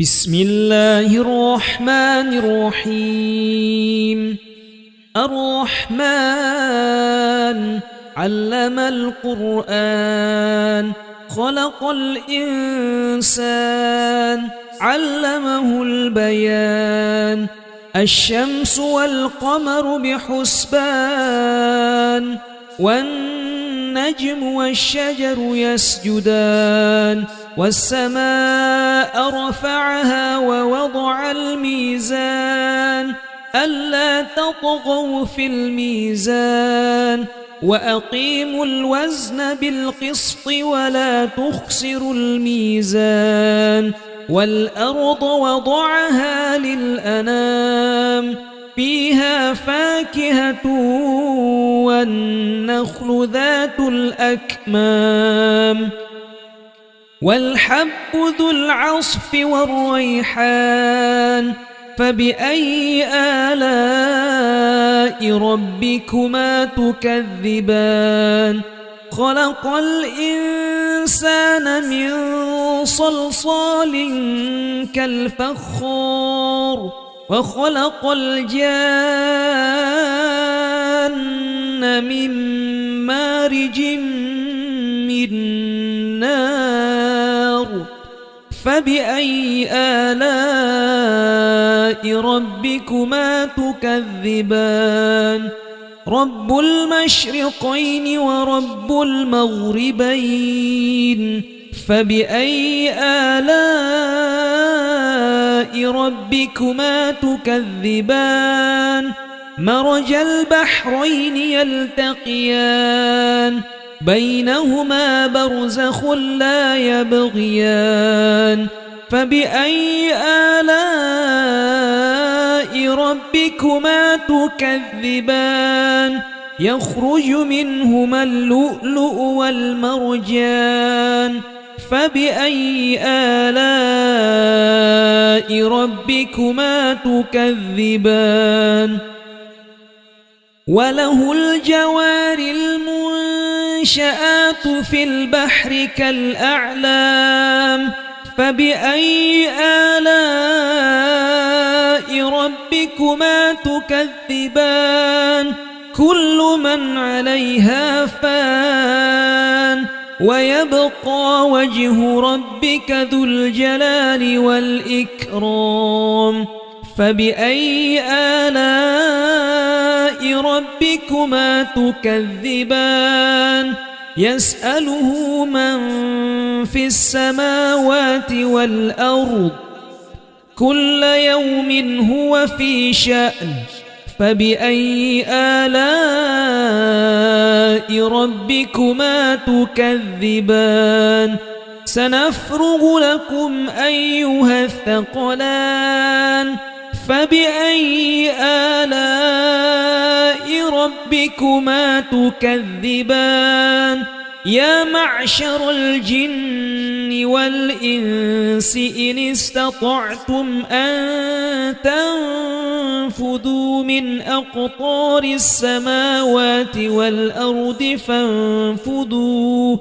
بسم الله الرحمن الرحيم. الرحمن علم القرآن خلق الإنسان علمه البيان. الشمس والقمر بحسبان والنجم والشجر يسجدان. والسماء رفعها ووضع الميزان ألا تطغوا في الميزان وأقيموا الوزن بالقسط ولا تخسروا الميزان. والأرض وضعها للأنام فيها فاكهة والنخل ذات الأكمام والحب ذو العصف والريحان. فبأي آلاء ربكما تكذبان؟ خلق الإنسان من صلصال كالفخار وخلق الجان من مارج من نار. فبأي آلاء ربكما تكذبان؟ رب المشرقين ورب المغربين. فبأي آلاء ربكما تكذبان؟ مرج البحرين يلتقيان بينهما برزخ لا يبغيان. فبأي آلاء ربكما تكذبان؟ يخرج منهما اللؤلؤ والمرجان. فبأي آلاء ربكما تكذبان؟ وله الجوار المنشآت في البحر كالأعلام. فبأي آلاء ربكما تكذبان؟ كل من عليها فان ويبقى وجه ربك ذو الجلال والإكرام. فبأي آلاء ربكما تكذبان؟ يسأله من في السماوات والأرض كل يوم هو في شأن. فبأي آلاء ربكما تكذبان؟ سنفرغ لكم أيها الثقلان. فبأي آلاء ربكما تكذبان؟ يا معشر الجن والإنس إن استطعتم أن تنفذوا من أقطار السماوات والأرض فانفذوا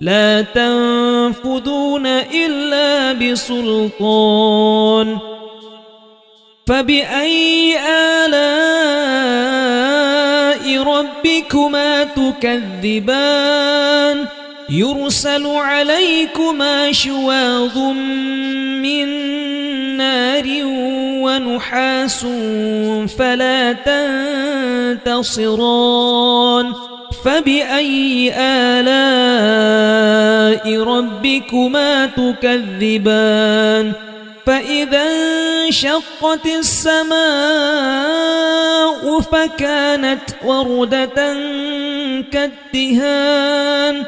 لا تنفذون إلا بسلطان. فبأي آلاء ربكما تكذبان؟ يرسل عليكما شواظ من نار ونحاس فلا تنتصران. فبأي آلاء ربكما تكذبان؟ فإذا انشقت السماء فكانت وردة كالدهان.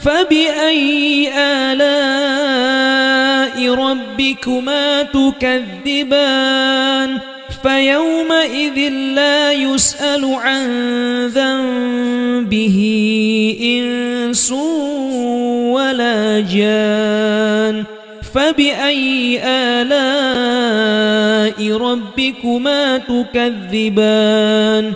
فبأي آلاء ربكما تكذبان؟ فيومئذ لا يسأل عن ذنبه إنس ولا جان. فبأي آلاء ربكما تكذبان؟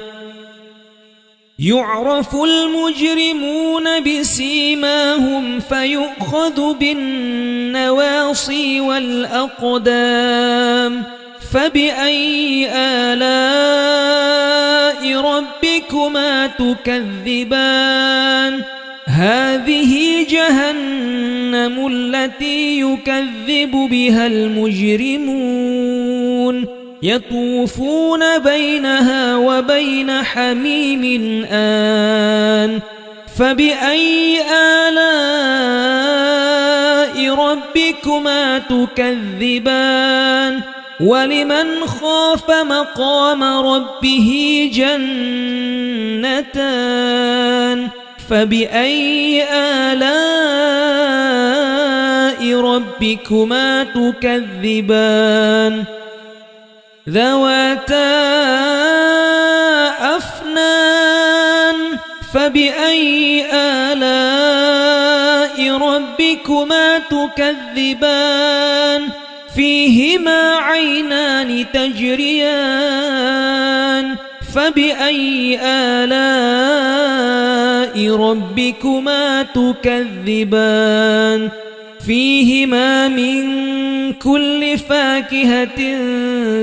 يعرف المجرمون بسيماهم فيؤخذ بالنواصي النواصي والأقدام فبأي آلاء ربكما تكذبان هذه جهنم التي يكذب بها المجرمون يطوفون بينها وبين حميم آن فبأي آلاء ربكما تكذبان ولمن خاف مقام ربه جنتان فبأي آلاء ربكما تكذبان ذواتا أفنان فبأي آلاء ربكما تكذبان فيهما عينان تجريان فبأي آلاء ربكما تكذبان فيهما من كل فاكهة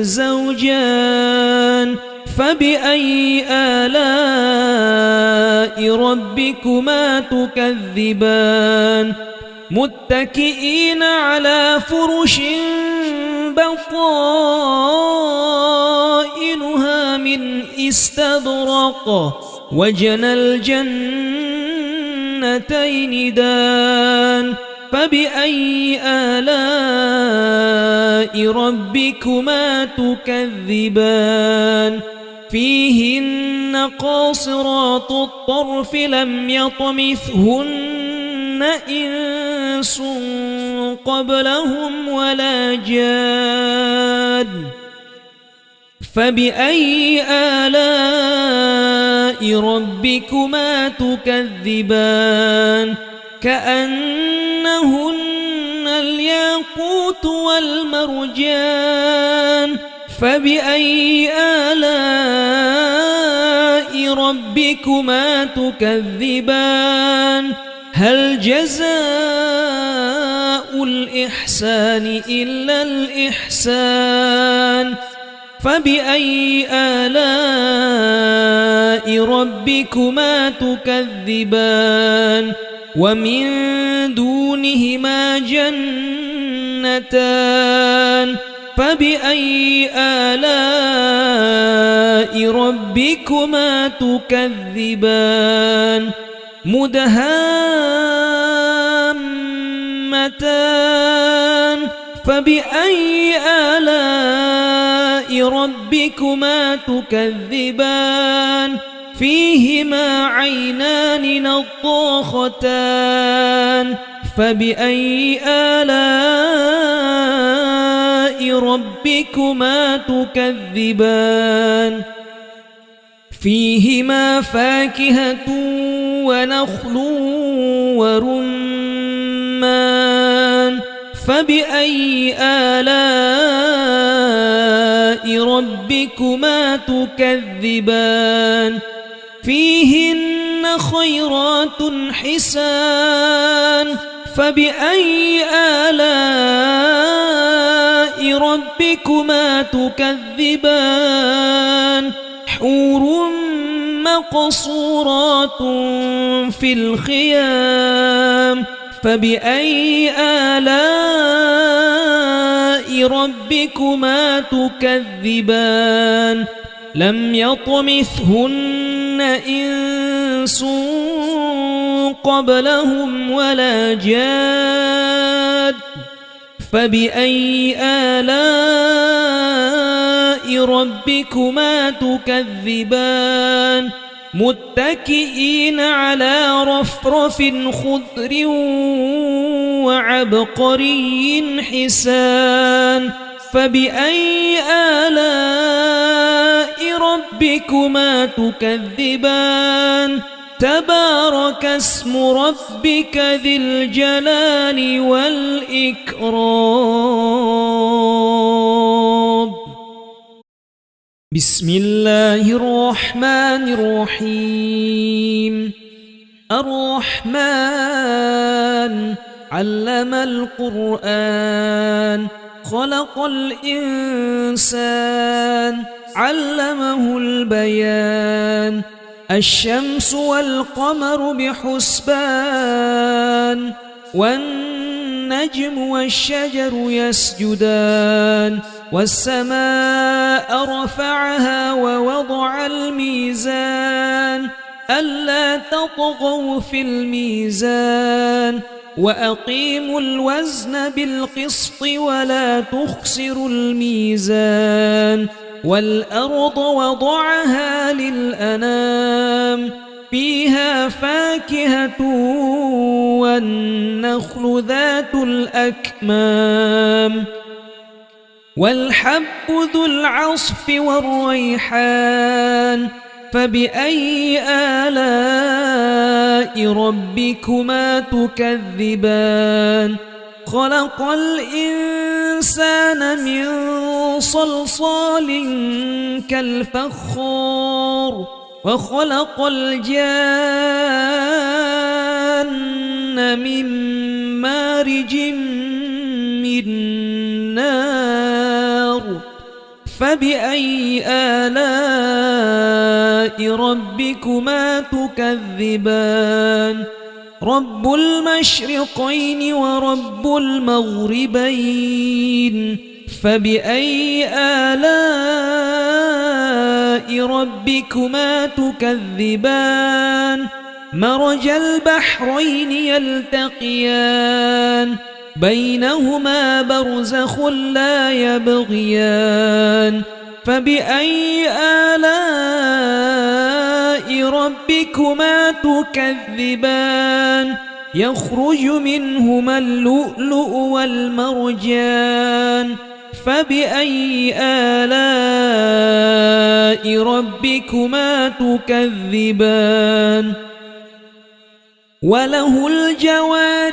زوجان فبأي آلاء ربكما تكذبان متكئين على فرش بطائنها من استبرق وجنى الجنتين دان فبأي آلاء ربكما تكذبان فيهن قاصرات الطرف لم يطمثهن إنس قبلهم ولا جان فبأي آلاء ربكما تكذبان كأنهن الياقوت والمرجان فبأي آلاء ربكما تكذبان هل جزاء الإحسان إلا الإحسان فبأي آلاء ربكما تكذبان ومن دونهما جنتان فبأي آلاء ربكما تكذبان مدهامتان فبأي آلاء ربكما تكذبان فيهما عينان نضاختان فبأي آلاء ربكما تكذبان فيهما فاكهة ونخل ورمان فبأي آلاء ربكما تكذبان فيهن خيرات حسان فبأي آلاء ربكما تكذبان حور مقصورات في الخيام فبأي آلاء ربكما تكذبان لم يطمثهن إنس قبلهم ولا جاد فبأي آلاء ربكما تكذبان متكئين على رفرف خضر وعبقري حسان فبأي آلاء ربكما تكذبان تبارك اسم ربك ذي الجلال والإكرام بسم الله الرحمن الرحيم الرحمن علم القرآن خلق الإنسان علمه البيان الشمس والقمر بحسبان والنجم والشجر يسجدان والسماء رفعها ووضع الميزان ألا تطغوا في الميزان وأقيموا الوزن بالقسط ولا تخسروا الميزان والأرض وضعها للأنام فيها فاكهة والنخل ذات الأكمام والحب ذو العصف والريحان فبأي آلاء ربكما تكذبان خلق الإنسان من صلصال كالفخار وخلق الجان من مارج من نار فبأي آلاء ربكما تكذبان رب المشرقين ورب المغربين فبأي آلاء ربكما تكذبان مرج البحرين يلتقيان بينهما برزخ لا يبغيان فبأي آلاء ربكما تكذبان يخرج منهما اللؤلؤ والمرجان فبأي آلاء ربكما تكذبان وله الجوار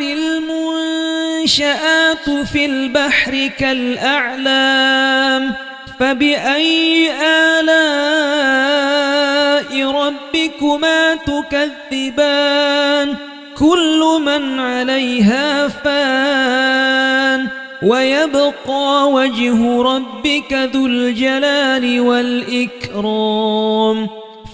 المنشآت في البحر كالأعلام فبأي آلاء ربكما تكذبان كل من عليها فان ويبقى وجه ربك ذو الجلال والإكرام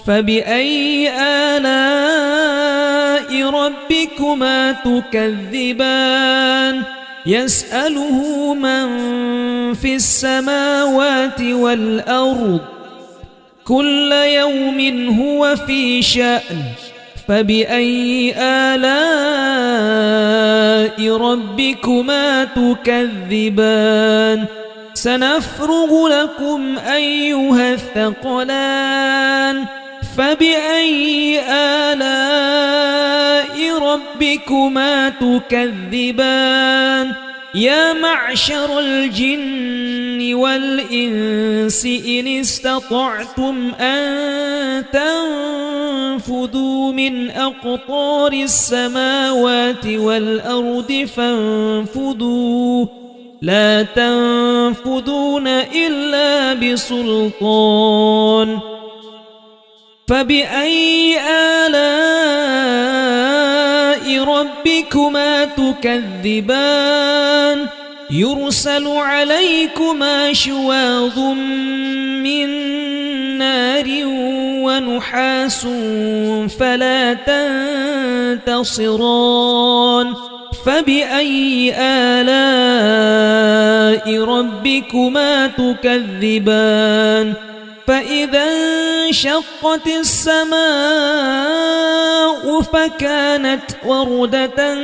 فبأي آلاء ربكما تكذبان يسأله من في السماوات والأرض كل يوم هو في شأن فبأي آلاء ربكما تكذبان سنفرغ لكم أيها الثقلان فبأي آلاء ربكما تكذبان يا معشر الجن والإنس إن استطعتم أن تنفذوا من أقطار السماوات والأرض فانفذوا لا تنفذون إلا بسلطان فبأي آلاء ربكما تكذبان يرسل عليكما شواظ من نار ونحاس فلا تنتصران فبأي آلاء ربكما تكذبان فإذا انشقت السماء فكانت وردة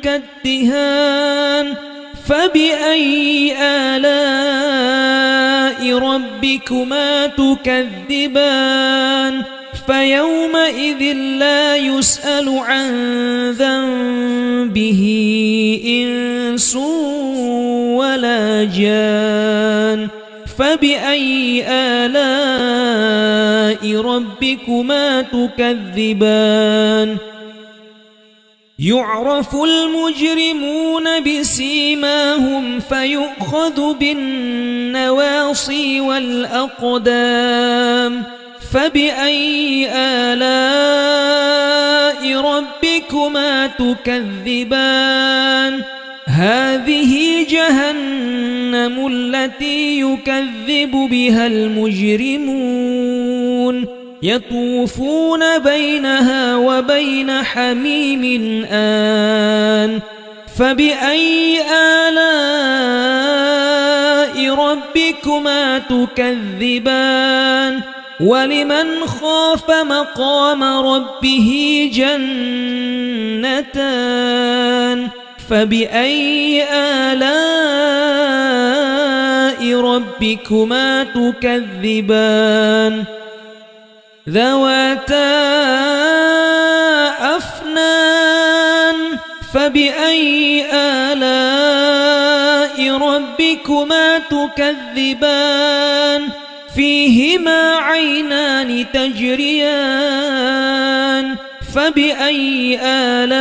كالدهان فبأي آلاء ربكما تكذبان فيومئذ لا يسأل عن ذنبه إنس ولا جان فبأي آلاء ربكما تكذبان يعرف المجرمون بسيماهم فيؤخذ بالنواصي والأقدام فبأي آلاء ربكما تكذبان هذه جهنم التي يكذب بها المجرمون يطوفون بينها وبين حميم آن فبأي آلاء ربكما تكذبان ولمن خاف مقام ربه جنتان فبأي آلاء ربكما تكذبان ذواتا أفنان فبأي آلاء ربكما تكذبان فيهما عينان تجريان فبأي آلاء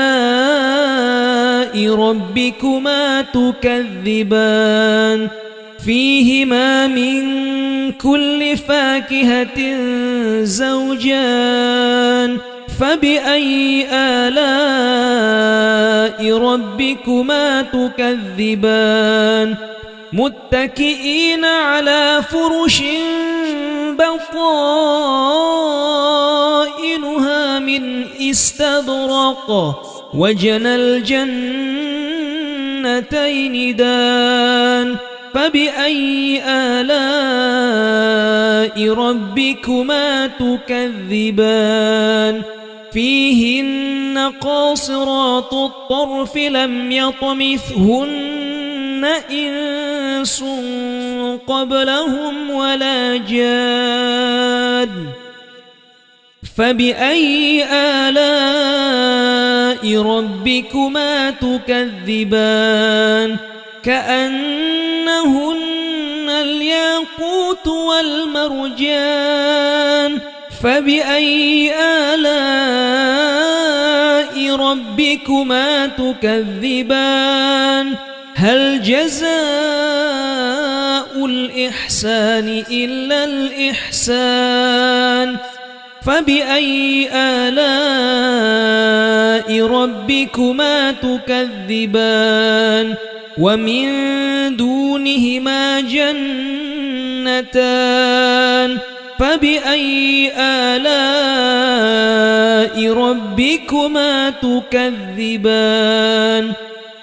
ربكما تكذبان فيهما من كل فاكهة زوجان فبأي آلاء ربكما تكذبان متكئين على فرش بطائنها من استبرق وجنى الجنتين دان فبأي آلاء ربكما تكذبان فيهن قاصرات الطرف لم يطمثهن إنس قبلهم ولا جان فبأي آلاء ربكما تكذبان كأنهن الياقوت والمرجان فبأي آلاء ربكما تكذبان هل جزاء الإحسان إلا الإحسان فبأي آلاء ربكما تكذبان ومن دونهما جنتان فبأي آلاء ربكما تكذبان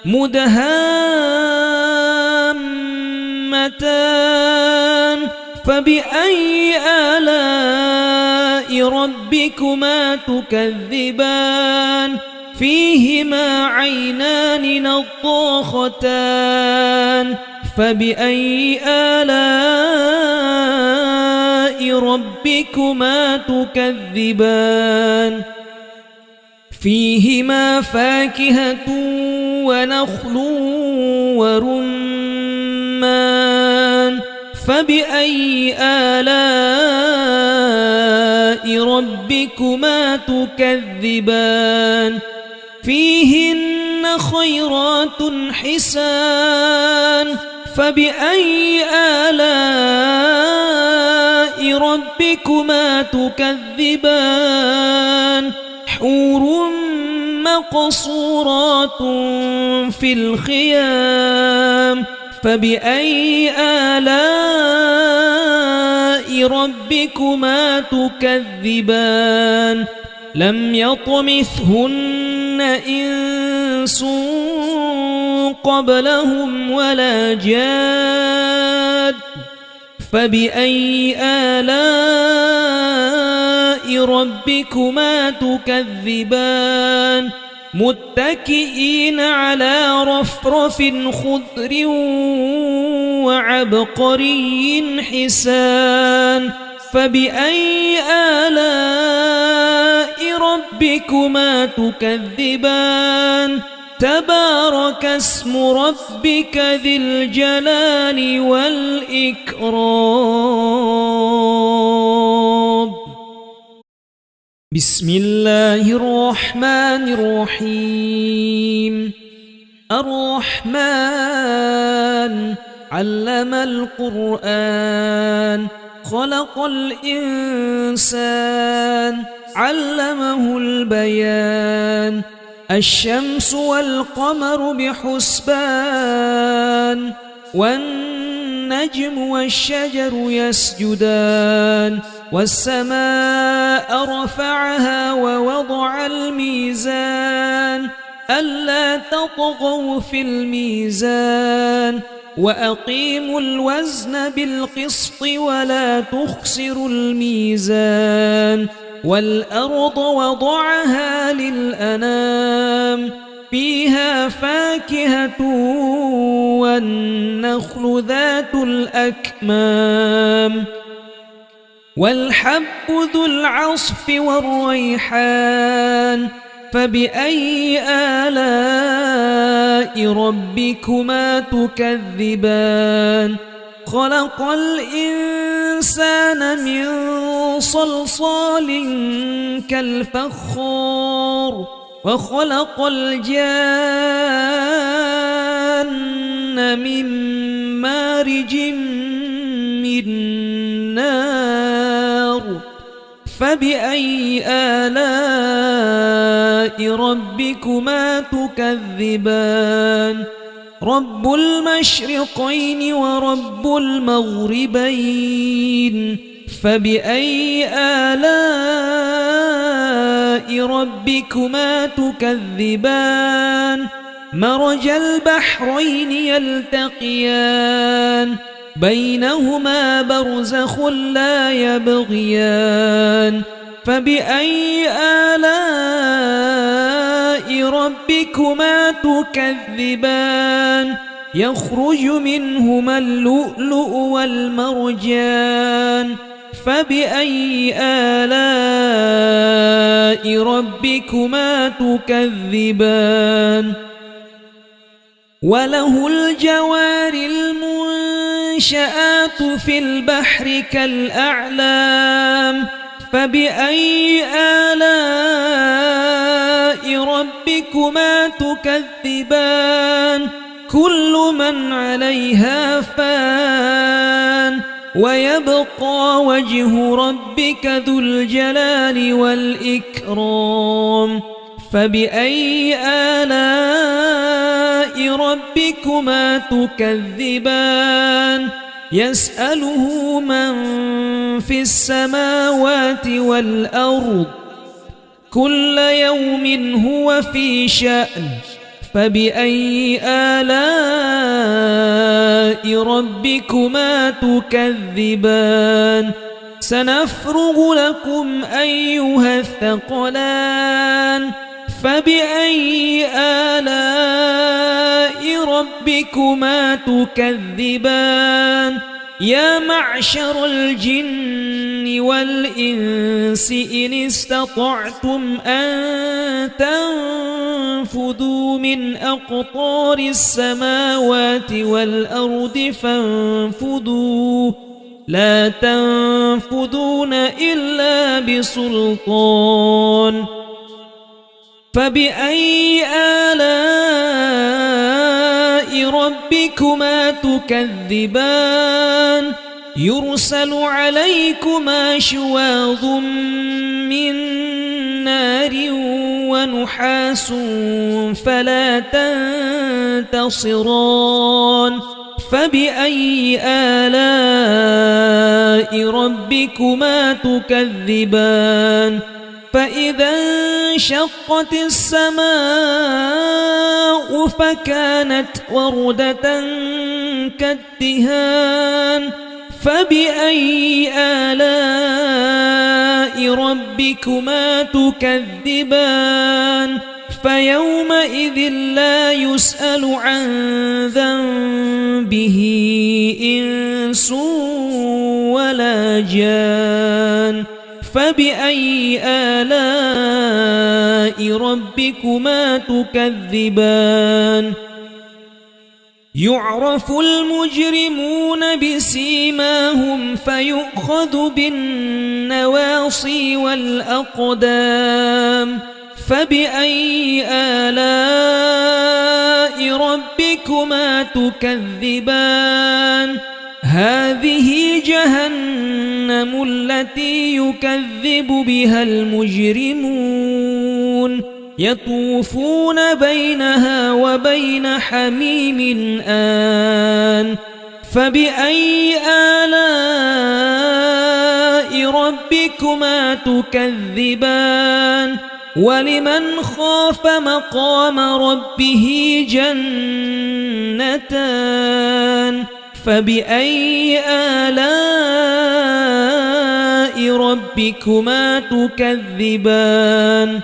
مدهامتان فبأي آلاء ربكما تكذبان فيهما عينان نضاختان فبأي آلاء ربكما تكذبان فيهما فاكهة ونخل ورمان فبأي آلاء ربكما تكذبان فيهن خيرات حسان فبأي آلاء ربكما تكذبان حور مقصورات في الخيام فبأي آلاء ربكما تكذبان لم يطمثهن إنس قبلهم ولا جاد فبأي آلاء ربكما تكذبان متكئين على رفرف خضر وعبقري حسان فبأي آلاء ربكما تكذبان تبارك اسم ربك ذي الجلال والإكرام بسم الله الرحمن الرحيم الرحمن علم القرآن خلق الإنسان علمه البيان الشمس والقمر بحسبان والنجم والشجر يسجدان والسماء رفعها ووضع الميزان ألا تطغوا في الميزان وأقيموا الوزن بالقسط ولا تخسروا الميزان والأرض وضعها للأنام فيها فاكهة والنخل ذات الأكمام والحب ذو العصف والريحان فبأي آلاء ربكما تكذبان خلق الإنسان من صلصال كالفخار وخلق الجان من مارج من نار فبأي آلاء ربكما تكذبان رب المشرقين ورب المغربين فبأي آلاء ربكما تكذبان مرج البحرين يلتقيان بينهما برزخ لا يبغيان فبأي آلاء ربكما تكذبان يخرج منهما اللؤلؤ والمرجان فبأي آلاء ربكما تكذبان وله الجوار المنشآت في البحر كالأعلام فبأي آلاء ربكما تكذبان كل من عليها فان ويبقى وجه ربك ذو الجلال والإكرام فبأي آلاء ربكما تكذبان يسأله من في السماوات والأرض كل يوم هو في شأن فبأي آلاء ربكما تكذبان سنفرغ لكم أيها الثقلان فبأي آلاء ربكما تكذبان يا معشر الجن والإنس إن استطعتم أن تنفذوا من أقطار السماوات والأرض فانفذوا لا تنفذون إلا بسلطان فبأي آلاء ربكما تكذبان يرسل عليكما شواظ من نار ونحاس فلا تنتصران فبأي آلاء ربكما تكذبان فإذا انشقت السماء فكانت وردة كالدهان فبأي آلاء ربكما تكذبان فيومئذ لا يسأل عن ذنبه إنس ولا جان فبأي آلاء ربكما تكذبان يعرف المجرمون بسيماهم فيؤخذ بالنواصي والأقدام فبأي آلاء ربكما تكذبان هذه جهنم التي يكذب بها المجرمون يطوفون بينها وبين حميم آن فبأي آلاء ربكما تكذبان ولمن خاف مقام ربه جنتان فبأي آلاء ربكما تكذبان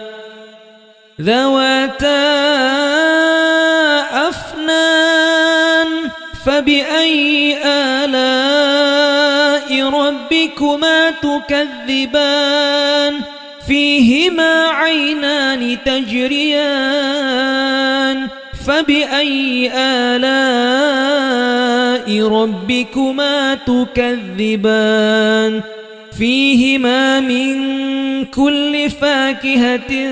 ذواتا أفنان فبأي آلاء ربكما تكذبان فيهما عينان تجريان فبأي آلاء ربكما تكذبان فيهما من كل فاكهة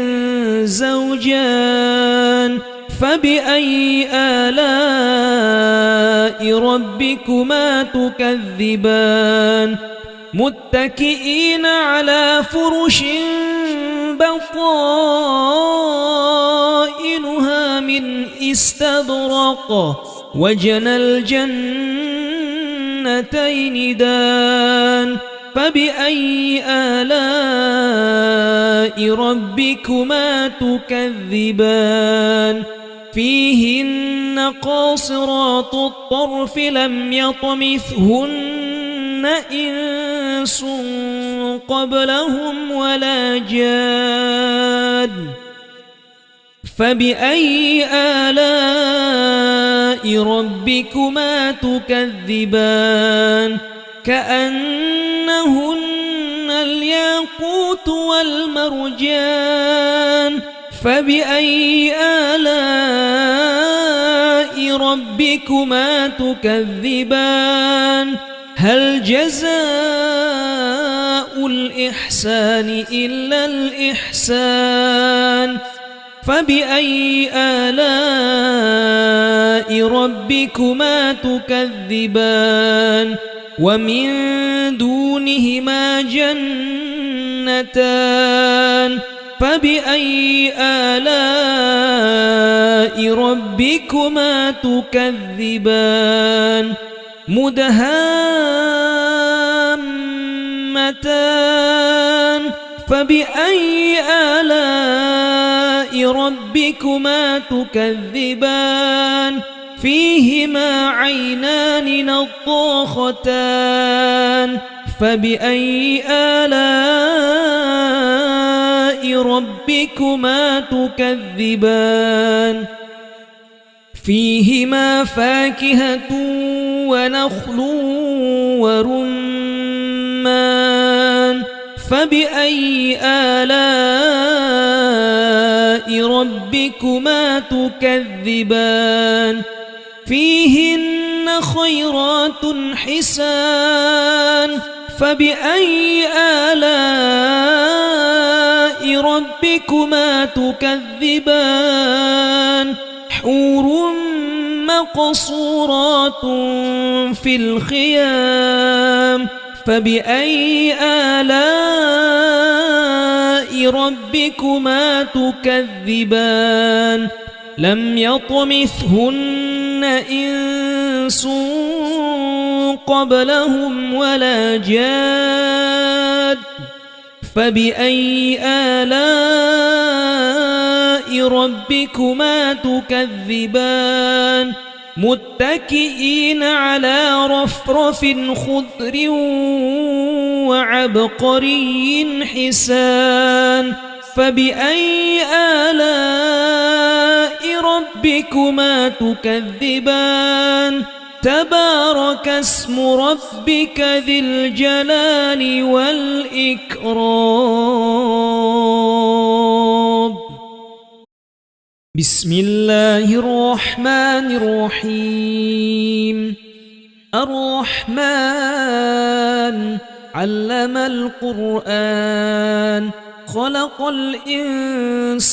زوجان فبأي آلاء ربكما تكذبان متكئين على فرش بطائنها من استبرق وجنى الجنتين دان فبأي آلاء ربكما تكذبان فيهن قاصرات الطرف لم يطمثهن إنس قبلهم ولا جان فبأي آلاء ربكما تكذبان كأنهن الياقوت والمرجان فبأي آلاء ربكما تكذبان هل جزاء الإحسان إلا الإحسان فبأي آلاء ربكما تكذبان ومن دونهما جنتان فبأي آلاء ربكما تكذبان مدهامتان فبأي آلاء ربكما تكذبان فيهما عينان نضاختان فبأي آلاء ربكما تكذبان فيهما فاكهة ونخل ورمان فبأي آلاء ربكما تكذبان فيهن خيرات حسان فبأي آلاء ربكما تكذبان حور مقصورات في الخيام فبأي آلاء ربكما تكذبان لم يطمثهن إنس قبلهم ولا جاد فبأي آلاء ربكما تكذبان متكئين على رفرف خضر وعبقري حسان فبأي آلاء ربكما تكذبان تبارك اسم ربك ذي الجلال والإكرام بسم الله الرحمن الرحيم الرحمن علم القرآن خلق الإنسان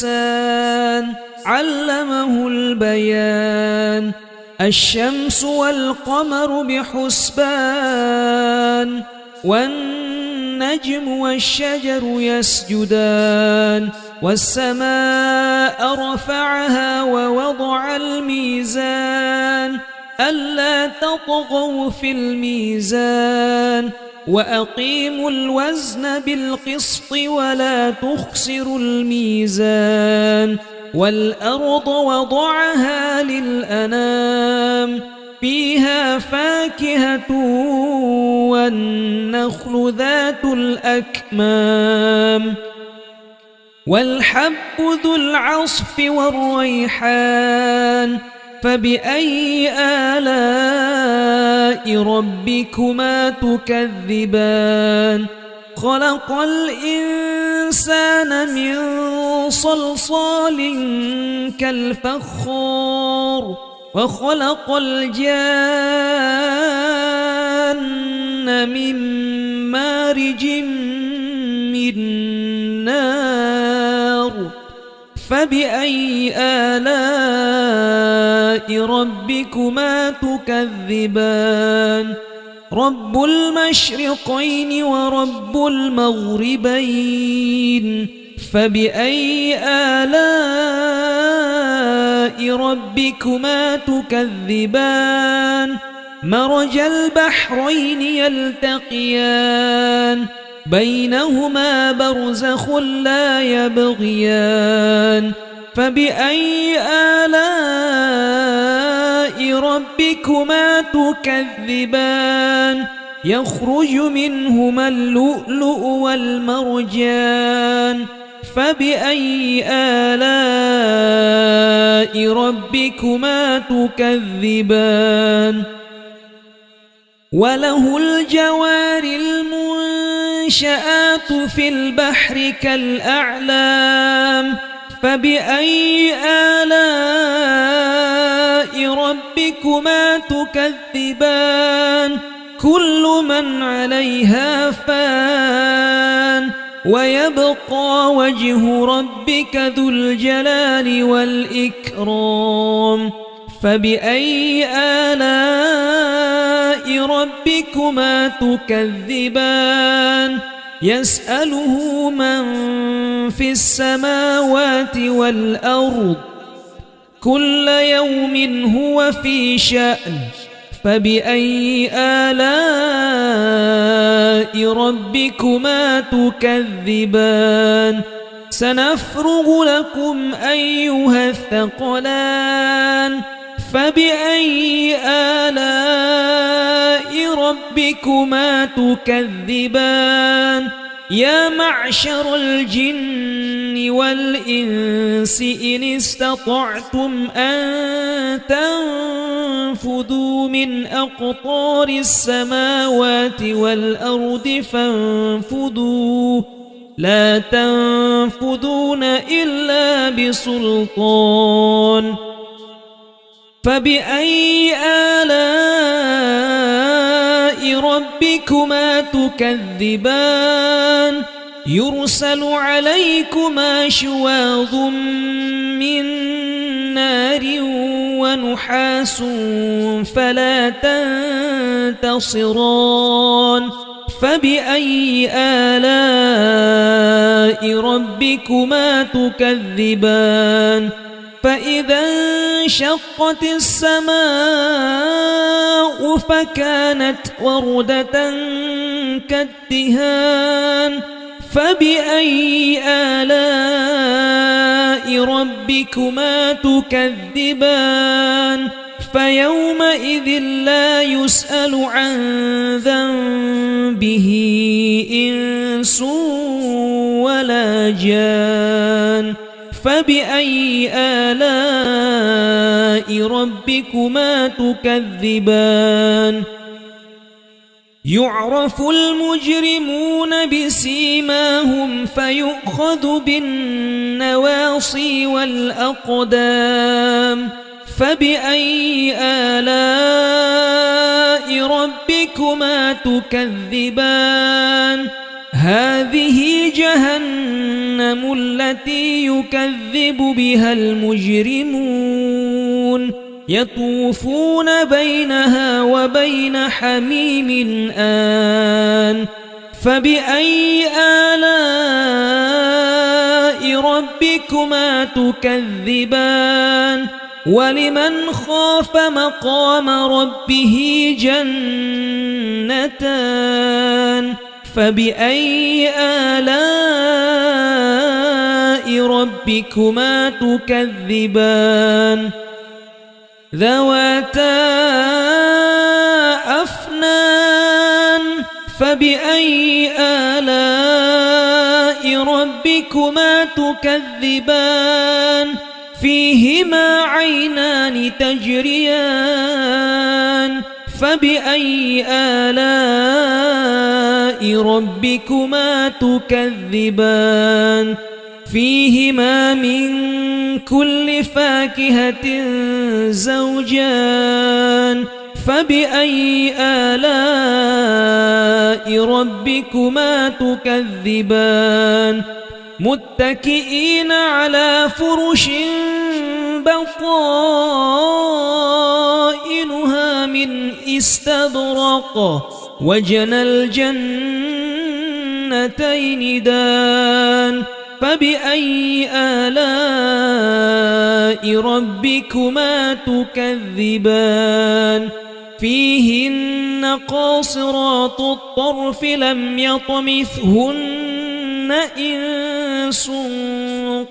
علمه البيان الشمس والقمر بحسبان والنجم والشجر يسجدان والسماء رفعها ووضع الميزان ألا تطغوا في الميزان وأقيموا الوزن بالقسط ولا تخسروا الميزان والأرض وضعها للأنام فيها فاكهة والنخل ذات الأكمام والحب ذو العصف والريحان فبأي آلاء ربكما تكذبان خلق الإنسان من صلصال كالفخار وخلق الجان من مارج من نار فبأي آلاء ربكما تكذبان رب المشرقين ورب المغربين فبأي آلاء ربكما تكذبان مرج البحرين يلتقيان بينهما برزخ لا يبغيان فبأي آلاء ربكما تكذبان يخرج منهما اللؤلؤ والمرجان فبأي آلاء ربكما تكذبان وله الجوار المنشآت في البحر كالأعلام فبأي آلاء ربكما تكذبان كل من عليها فان ويبقى وجه ربك ذو الجلال والإكرام فبأي آلاء ربكما تكذبان يسأله من في السماوات والأرض كل يوم هو في شأن فبأي آلاء ربكما تكذبان سنفرغ لكم أيها الثقلان فبأي آلاء ربكما تكذبان يا معشر الجن والإنس إن استطعتم أن تنفذوا من أقطار السماوات والأرض فانفذوا لا تنفذون إلا بسلطان فبأي آلاء ربكما تكذبان يرسل عليكما شواظ من نار ونحاس فلا تنتصران فبأي آلاء ربكما تكذبان فإذا انشقت السماء فكانت وردة كالدهان فبأي آلاء ربكما تكذبان فيومئذ لا يسأل عن ذنبه إنس ولا جان فبأي آلاء ربكما تكذبان يعرف المجرمون بسيماهم فيؤخذ بالنواصي والأقدام فبأي آلاء ربكما تكذبان هذه جهنم التي يكذب بها المجرمون يطوفون بينها وبين حميم آن فبأي آلاء ربكما تكذبان ولمن خاف مقام ربه جنتان فبأي آلاء ربكما تكذبان ذواتا أفنان فبأي آلاء ربكما تكذبان فيهما عينان تجريان فبأي آلاء ربكما تكذبان فيهما من كل فاكهة زوجان فبأي آلاء ربكما تكذبان متكئين على فرش بطائنها من استبرق وجنى الجنتين دان فبأي آلاء ربكما تكذبان فيهن قاصرات الطرف لم يطمثهن إنس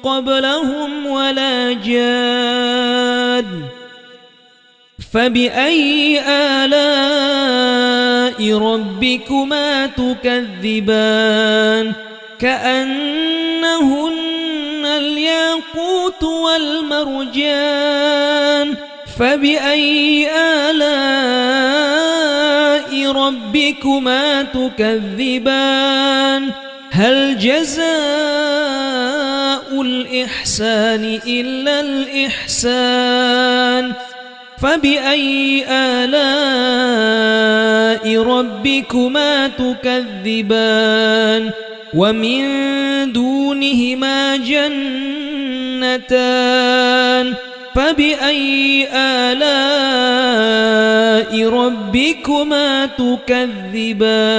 قبلهم ولا جان فبأي آلاء ربكما تكذبان كأنهن الياقوت والمرجان فبأي آلاء ربكما تكذبان هل جزاء الإحسان إلا الإحسان فبأي آلاء ربكما تكذبان ومن دونهما جنتان فبأي آلاء ربكما تكذبان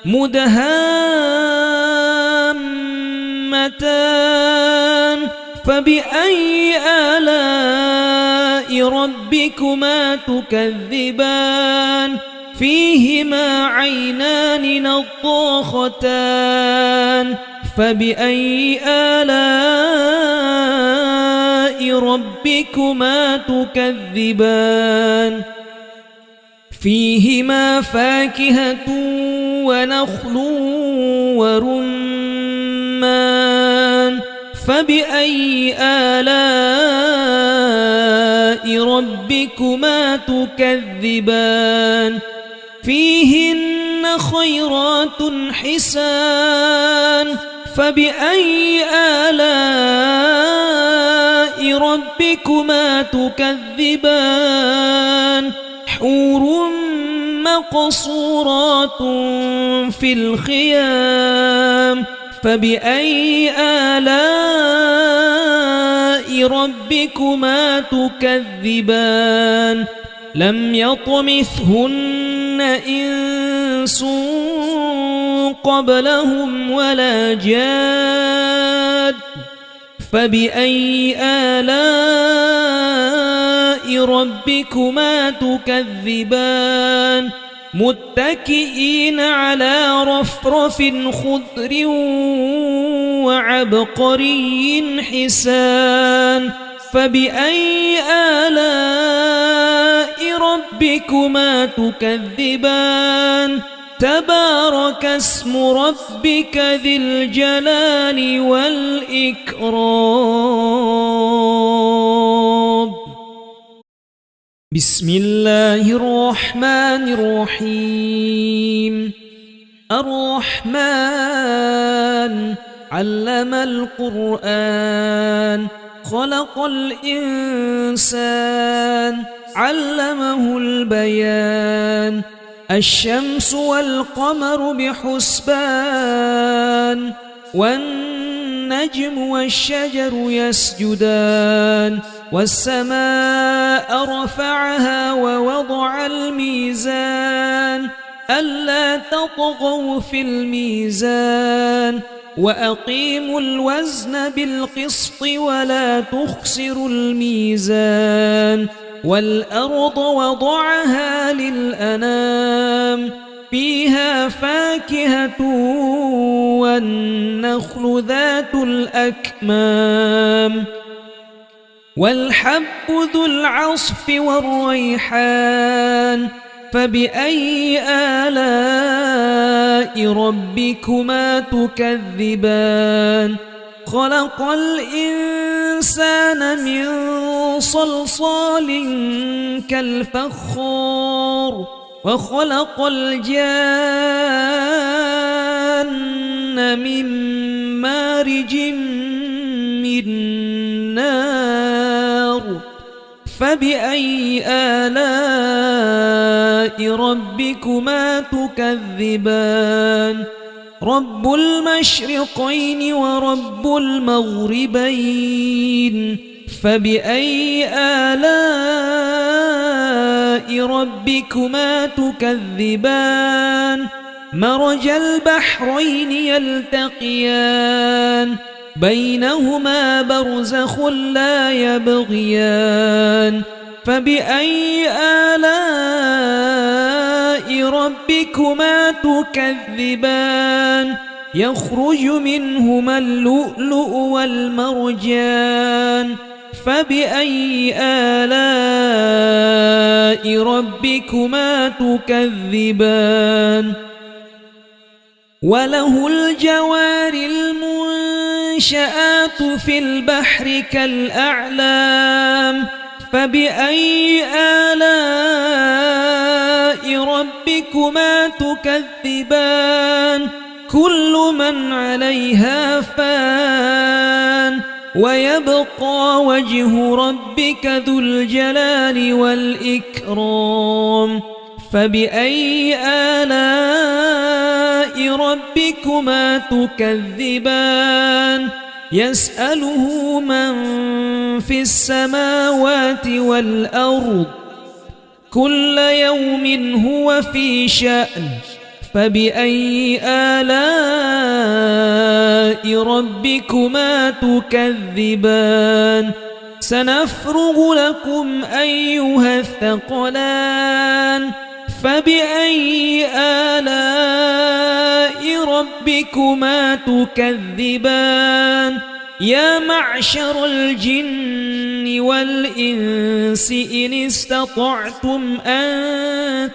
مدهامتان فبأي آلاء ربكما تكذبان فيهما عينان نضاختان فبأي آلاء ربكما تكذبان فيهما فاكهة ونخل ورمان فبأي آلاء ربكما تكذبان فيهن خيرات حسان فبأي آلاء ربكما تكذبان حور مقصورات في الخيام فبأي آلاء ربكما تكذبان لم يطمثهن إنس قبلهم ولا جاد فبأي آلاء ربكما تكذبان متكئين على رفرف خضر وعبقري حسان فبأي آلاء ربكما تكذبان تبارك اسم ربك ذي الجلال والإكرام بسم الله الرحمن الرحيم الرحمن علم القرآن خلق الإنسان علمه البيان الشمس والقمر بحسبان والنجم والنجم والشجر يسجدان والسماء رفعها ووضع الميزان ألا تطغوا في الميزان وأقيموا الوزن بالقسط ولا تخسروا الميزان والأرض وضعها للأنام فيها فاكهة والنخل ذات الأكمام والحب ذو العصف والريحان فبأي آلاء ربكما تكذبان خلق الإنسان من صلصال كالفخار وخلق الجان من مارج من نار فبأي آلاء ربكما تكذبان رب المشرقين ورب المغربين فبأي آلاء ربكما تكذبان مرج البحرين يلتقيان بينهما برزخ لا يبغيان فبأي آلاء ربكما تكذبان يخرج منهما اللؤلؤ والمرجان فبأي آلاء ربكما تكذبان وله الجوار المنشآت في البحر كالأعلام فبأي آلاء ربكما تكذبان كل من عليها فان ويبقى وجه ربك ذو الجلال والإكرام فبأي آلاء ربكما تكذبان يسأله من في السماوات والأرض كل يوم هو في شأن فبأي آلاء ربكما تكذبان سنفرغ لكم أيها الثقلان فبأي آلاء ربكما تكذبان يا معشر الجن والإنس إن استطعتم أن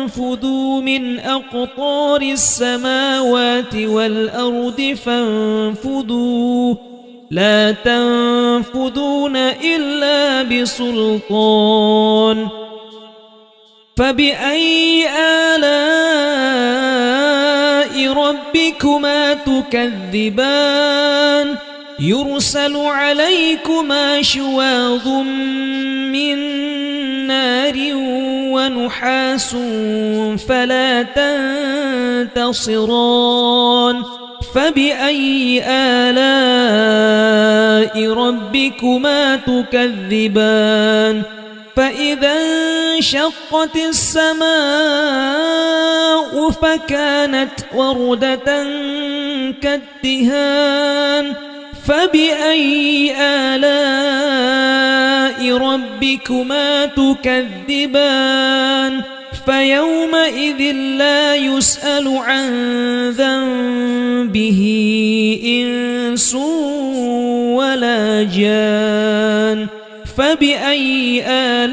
تنفذوا من أقطار السماوات والأرض فانفذوا لا تنفذون إلا بسلطان فبأي آلاء ربكما تكذبان يرسل عليكما شواظ من نار ونحاس فلا تنتصران فبأي آلاء ربكما تكذبان فإذا انشقت السماء فكانت وردة كالدهان فبأي آلاء ربكما تكذبان فيومئذ لا يسأل عن ذنبه إنس ولا جان فبأي آلاء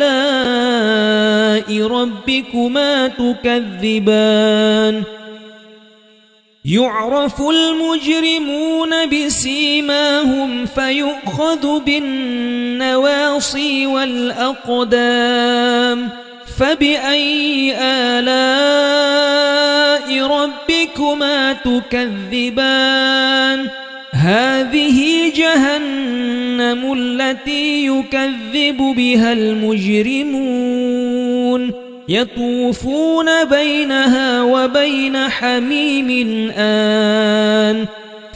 ربكما تكذبان يعرف المجرمون بسيماهم فيؤخذ بالنواصي والأقدام فبأي آلاء ربكما تكذبان هذه جهنم التي يكذب بها المجرمون يطوفون بينها وبين حميم آن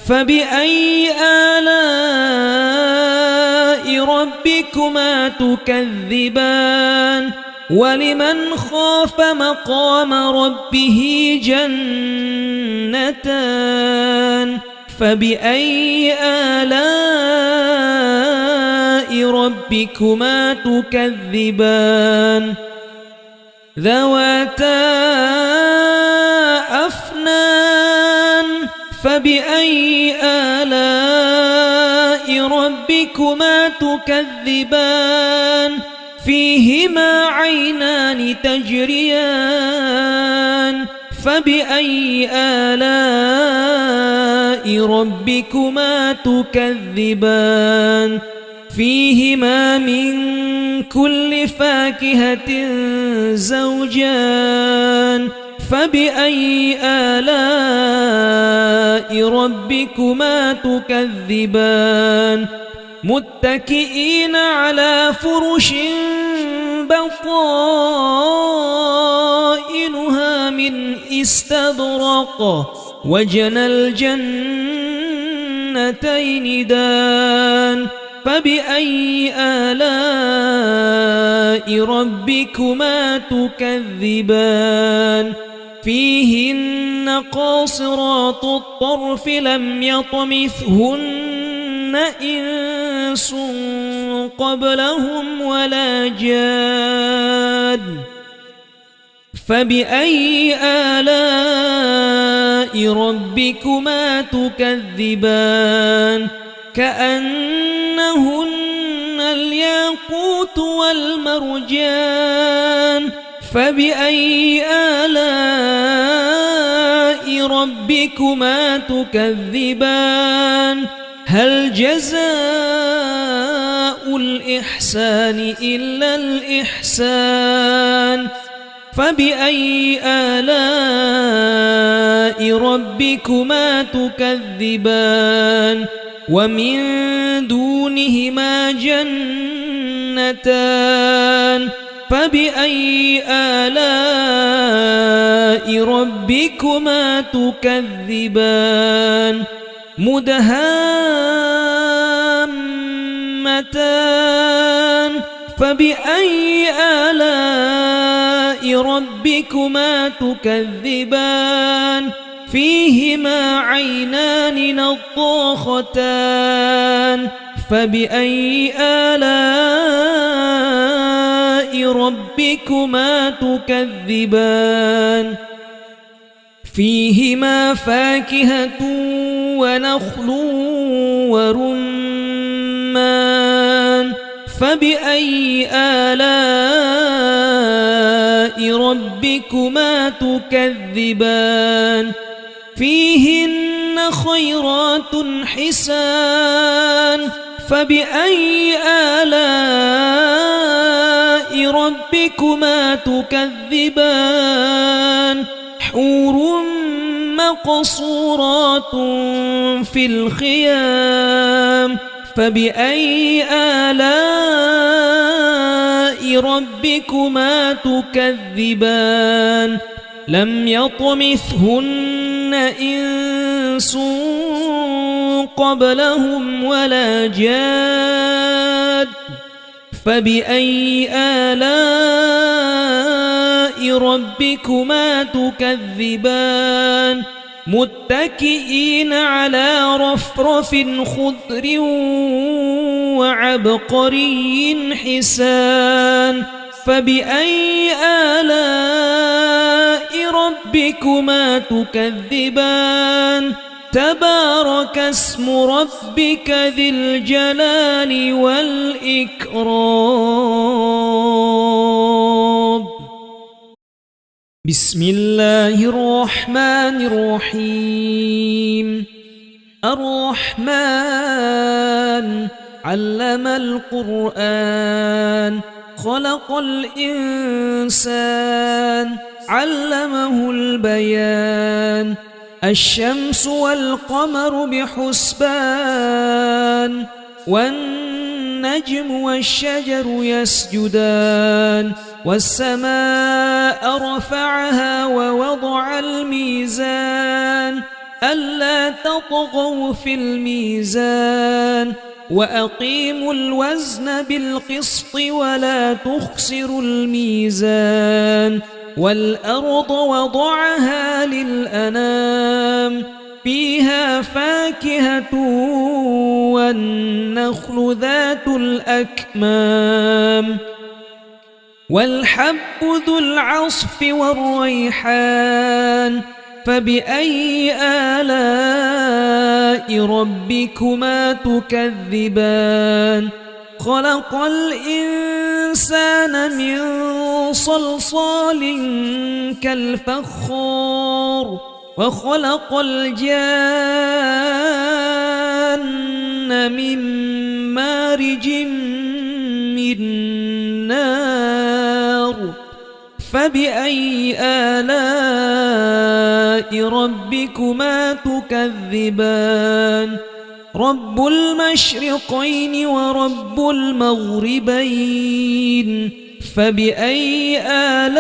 فبأي آلاء ربكما تكذبان ولمن خاف مقام ربه جنتان فبأي آلاء ربكما تكذبان ذواتا أفنان فبأي آلاء ربكما تكذبان فيهما عينان تجريان فبأي آلاء ربكما تكذبان فيهما من كل فاكهة زوجان فبأي آلاء ربكما تكذبان متكئين على فرش بطائنها من استبرق وجنى الجنتين دان فبأي آلاء ربكما تكذبان فيهن قاصرات الطرف لم يطمثهن إنس قبلهم ولا جان فبأي آلاء ربكما تكذبان كأنهن الياقوت والمرجان فبأي آلاء ربكما تكذبان هل جزاء الإحسان إلا الإحسان فبأي آلاء ربكما تكذبان ومن دونهما جنتان فبأي آلاء ربكما تكذبان مدهامتان فبأي آلاء ربكما تكذبان فيهما عينان نضاختان فبأي آلاء ربكما تكذبان فيهما فاكهة ونخل ورمان فبأي آلاء ربكما تكذبان فيهن خيرات حسان فبأي آلاء ربكما تكذبان حور مقصورات في الخيام فبأي آلاء ربكما تكذبان لم يطمثهن إنس قبلهم ولا جاد فبأي آلاء ربكما تكذبان متكئين على رفرف خضر وعبقري حسان فبأي آلاء ربكما تكذبان تبارك اسم ربك ذي الجلال والإكرام بسم الله الرحمن الرحيم الرحمن علم القرآن خلق الإنسان علمه البيان الشمس والقمر بحسبان والنجم والشجر يسجدان والسماء رفعها ووضع الميزان ألا تطغوا في الميزان وأقيموا الوزن بالقسط ولا تخسروا الميزان والأرض وضعها للأنام فيها فاكهة والنخل ذات الأكمام والحب ذو العصف والريحان فبأي آلاء ربكما تكذبان خلق الإنسان من صلصال كالفخار وخلق الجان من مارج من نار فبأي آلاء ربكما تكذبان رب المشرقين ورب المغربين فبأي آلاء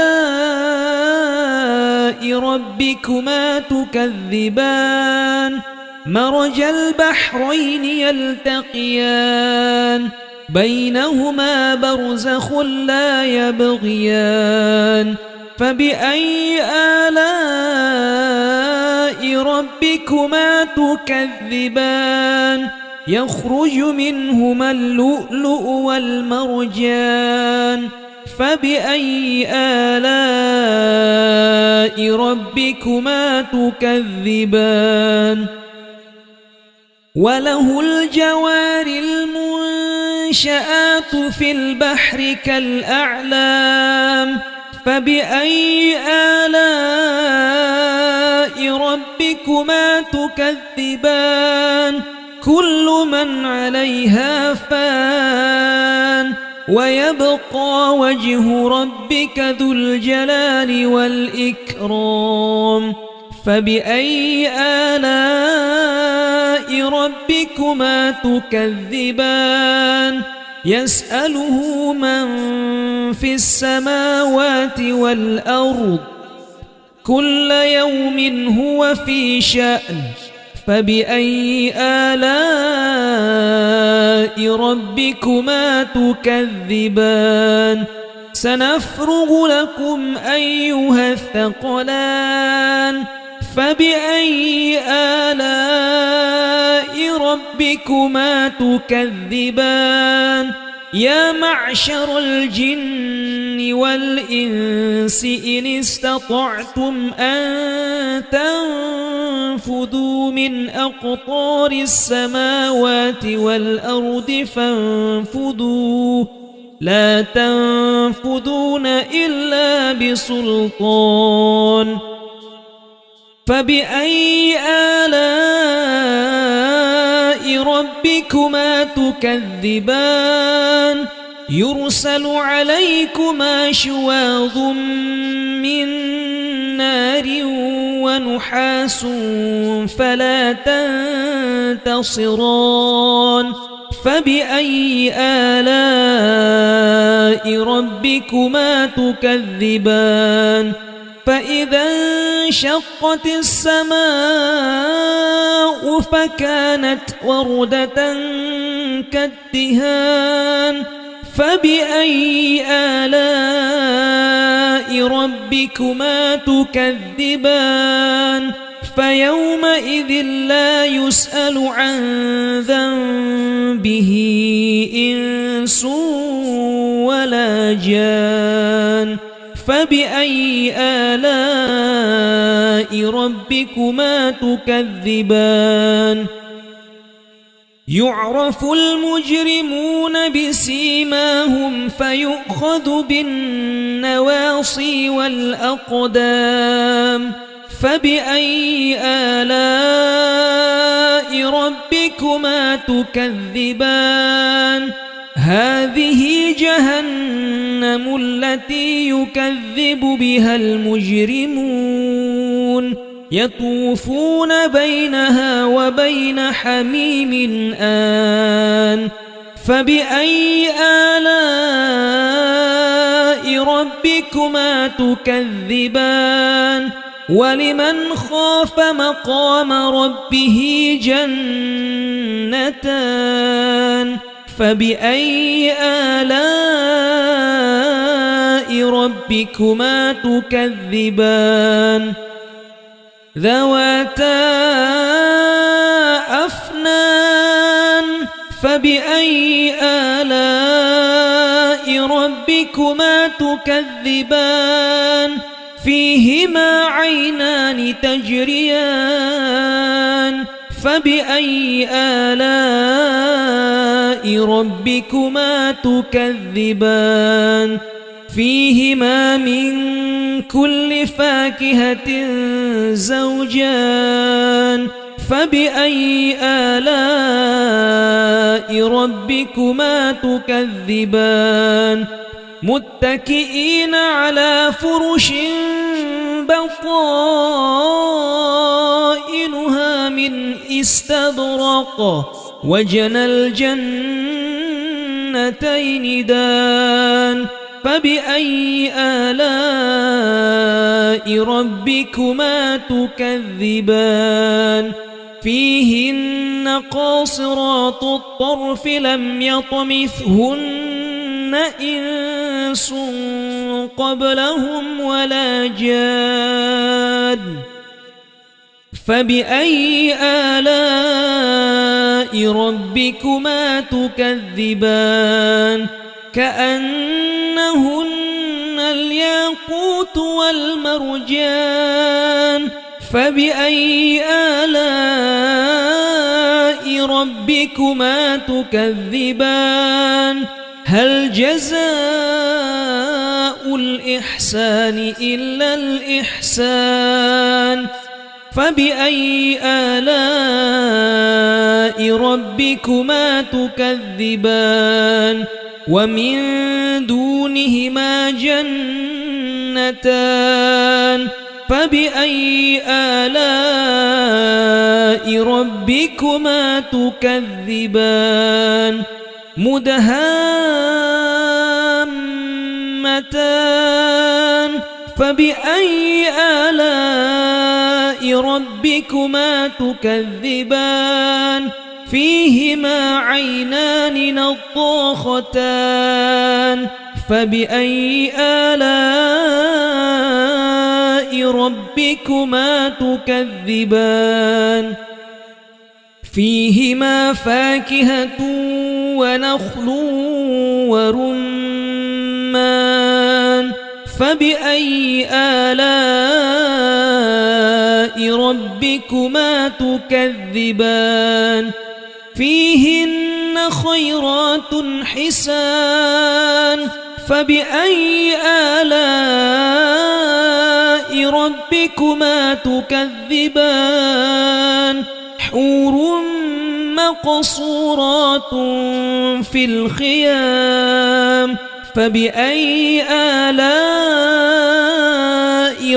ربكما تكذبان مرج البحرين يلتقيان بينهما برزخ لا يبغيان فبأي آلاء ربكما تكذبان يخرج منهما اللؤلؤ والمرجان فبأي آلاء ربكما تكذبان وله الجوار المنشآت في البحر كالأعلام فبأي آلاء ربكما تكذبان كل من عليها فان ويبقى وجه ربك ذو الجلال والإكرام فبأي آلاء ربكما تكذبان يسأله من في السماوات والأرض كل يوم هو في شأن فبأي آلاء ربكما تكذبان سنفرغ لكم أيها الثقلان فبأي آلاء ربكما تكذبان يا معشر الجن والإنس إن استطعتم أن تنفذوا من أقطار السماوات والأرض فانفذوا لا تنفذون إلا بسلطان فبأي آلاء ربكما تكذبان يرسل عليكما شواظ من نار ونحاس فلا تنتصران فبأي آلاء ربكما تكذبان فإذا انشقت السماء فكانت وردة كالدهان فبأي آلاء ربكما تكذبان فيومئذ لا يسأل عن ذنبه إنس ولا جان فبأي آلاء ربكما تكذبان يعرف المجرمون بسيماهم فيؤخذ بالنواصي والأقدام فبأي آلاء ربكما تكذبان هذه جهنم التي يكذب بها المجرمون يطوفون بينها وبين حميم آن فبأي آلاء ربكما تكذبان ولمن خاف مقام ربه جنتان فبأي آلاء ربكما تكذبان ذواتا أفنان فبأي آلاء ربكما تكذبان فيهما عينان تجريان فبأي آلاء ربكما تكذبان فيهما من كل فاكهة زوجان فبأي آلاء ربكما تكذبان متكئين على فرش بطائنها من استبرق وجنى الجنتين دان فبأي آلاء ربكما تكذبان فيهن قاصرات الطرف لم يطمثهن إنس قبلهم ولا جان فبأي آلاء ربكما تكذبان كأنهن الياقوت والمرجان فبأي آلاء ربكما تكذبان هل جزاء الإحسان إلا الإحسان فبأي آلاء ربكما تكذبان ومن دونهما جنتان فبأي آلاء ربكما تكذبان مدهامتان فبأي آلاء ربكما تكذبان فيهما عينان نضاختان فبأي آلاء ربكما تكذبان فيهما فاكهة ونخل ورمان فبأي آلاء ربكما تكذبان فيهن خيرات حسان فبأي آلاء ربكما تكذبان حور مقصورات في الخيام فبأي آلاء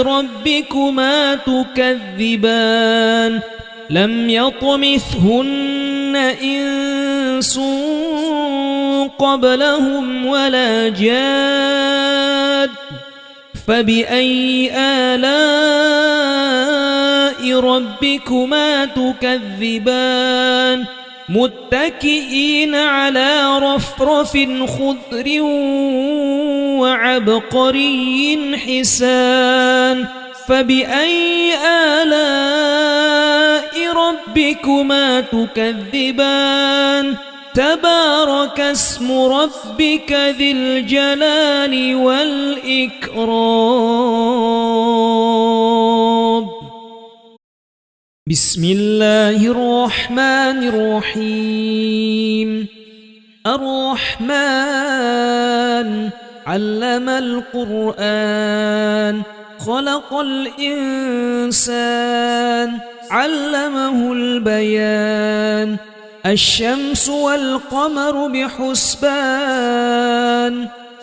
ربكما تكذبان لم يطمثهن إنس قبلهم ولا جاد فبأي آلاء ربكما تكذبان متكئين على رفرف خضر وعبقري حسان فبأي آلاء ربكما تكذبان تبارك اسم ربك ذي الجلال والإكرام بسم الله الرحمن الرحيم الرحمن علم القرآن خلق الإنسان علمه البيان الشمس والقمر بحسبان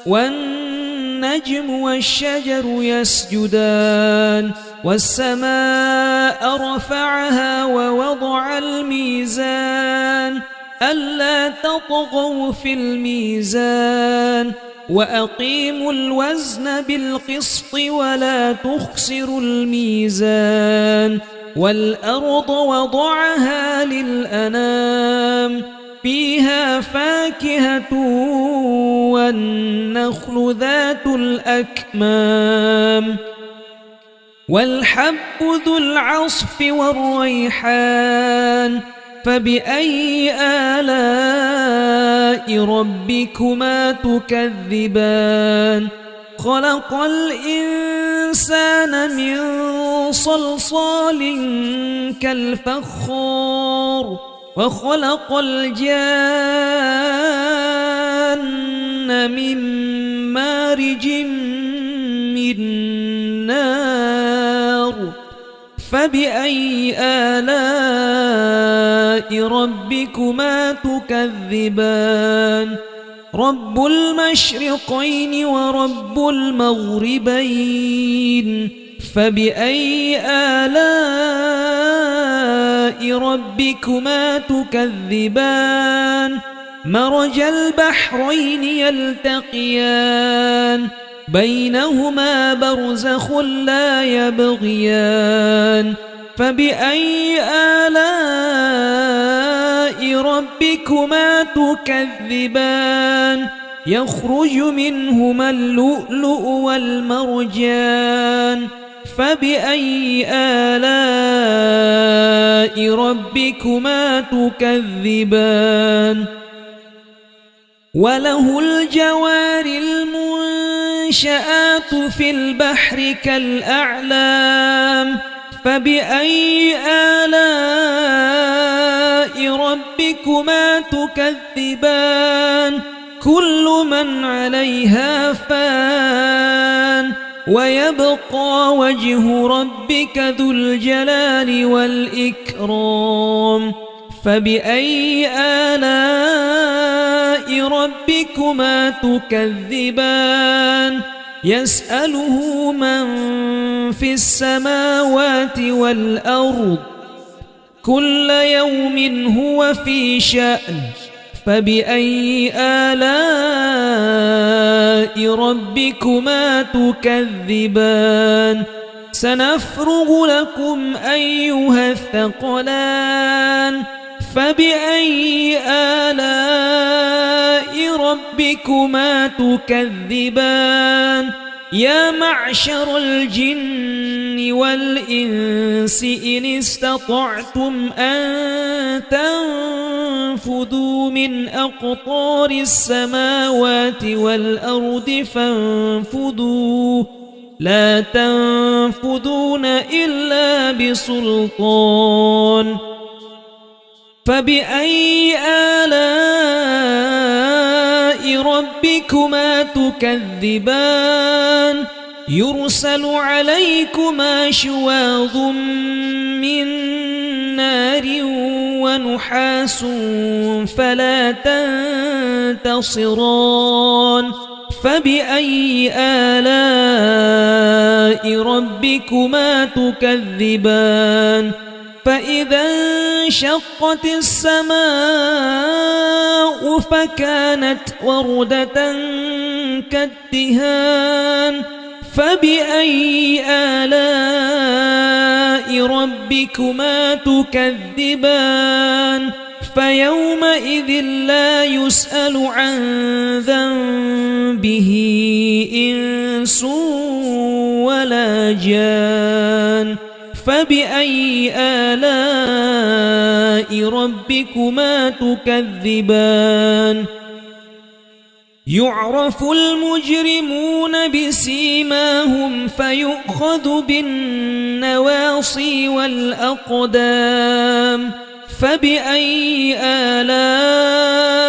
والنجم والشجر يسجدان والسماء رفعها ووضع الميزان ألا تطغوا في الميزان وأقيموا الوزن بالقسط ولا تخسروا الميزان والأرض وضعها للأنام فيها فاكهة والنخل ذات الأكمام والحب ذو العصف والريحان فبأي آلاء ربكما تكذبان خلق الإنسان من صلصال كالفخار وخلق الجان من مارج من نار فبأي آلاء ربكما تكذبان رب المشرقين ورب المغربين فبأي آلاء ربكما تكذبان مرج البحرين يلتقيان بينهما برزخ لا يبغيان فبأي آلاء ربكما تكذبان يخرج منهما اللؤلؤ والمرجان فبأي آلاء ربكما تكذبان وله الجوار المنشآت في البحر كالأعلام فبأي آلاء ربكما تكذبان كل من عليها فان ويبقى وجه ربك ذو الجلال والإكرام فبأي آلاء ربكما تكذبان يسأله من في السماوات والأرض كل يوم هو في شأن فبأي آلاء ربكما تكذبان سنفرغ لكم أيها الثقلان فبأي آلاء ربكما تكذبان يا معشر الجن والإنس إن استطعتم أن تنفذوا من أقطار السماوات والأرض فانفذوا لا تنفذون إلا بسلطان فبأي آلاء ربكما تكذبان يرسل عليكما شواظ من نار ونحاس فلا تنتصران فبأي آلاء ربكما تكذبان فإذا انشقت السماء فكانت وردة كالدهان فبأي آلاء ربكما تكذبان فيومئذ لا يسأل عن ذنبه إنس ولا جان فبأي آلاء ربكما تكذبان يعرف المجرمون بسيماهم فيؤخذ بالنواصي والأقدام فبأي آلاء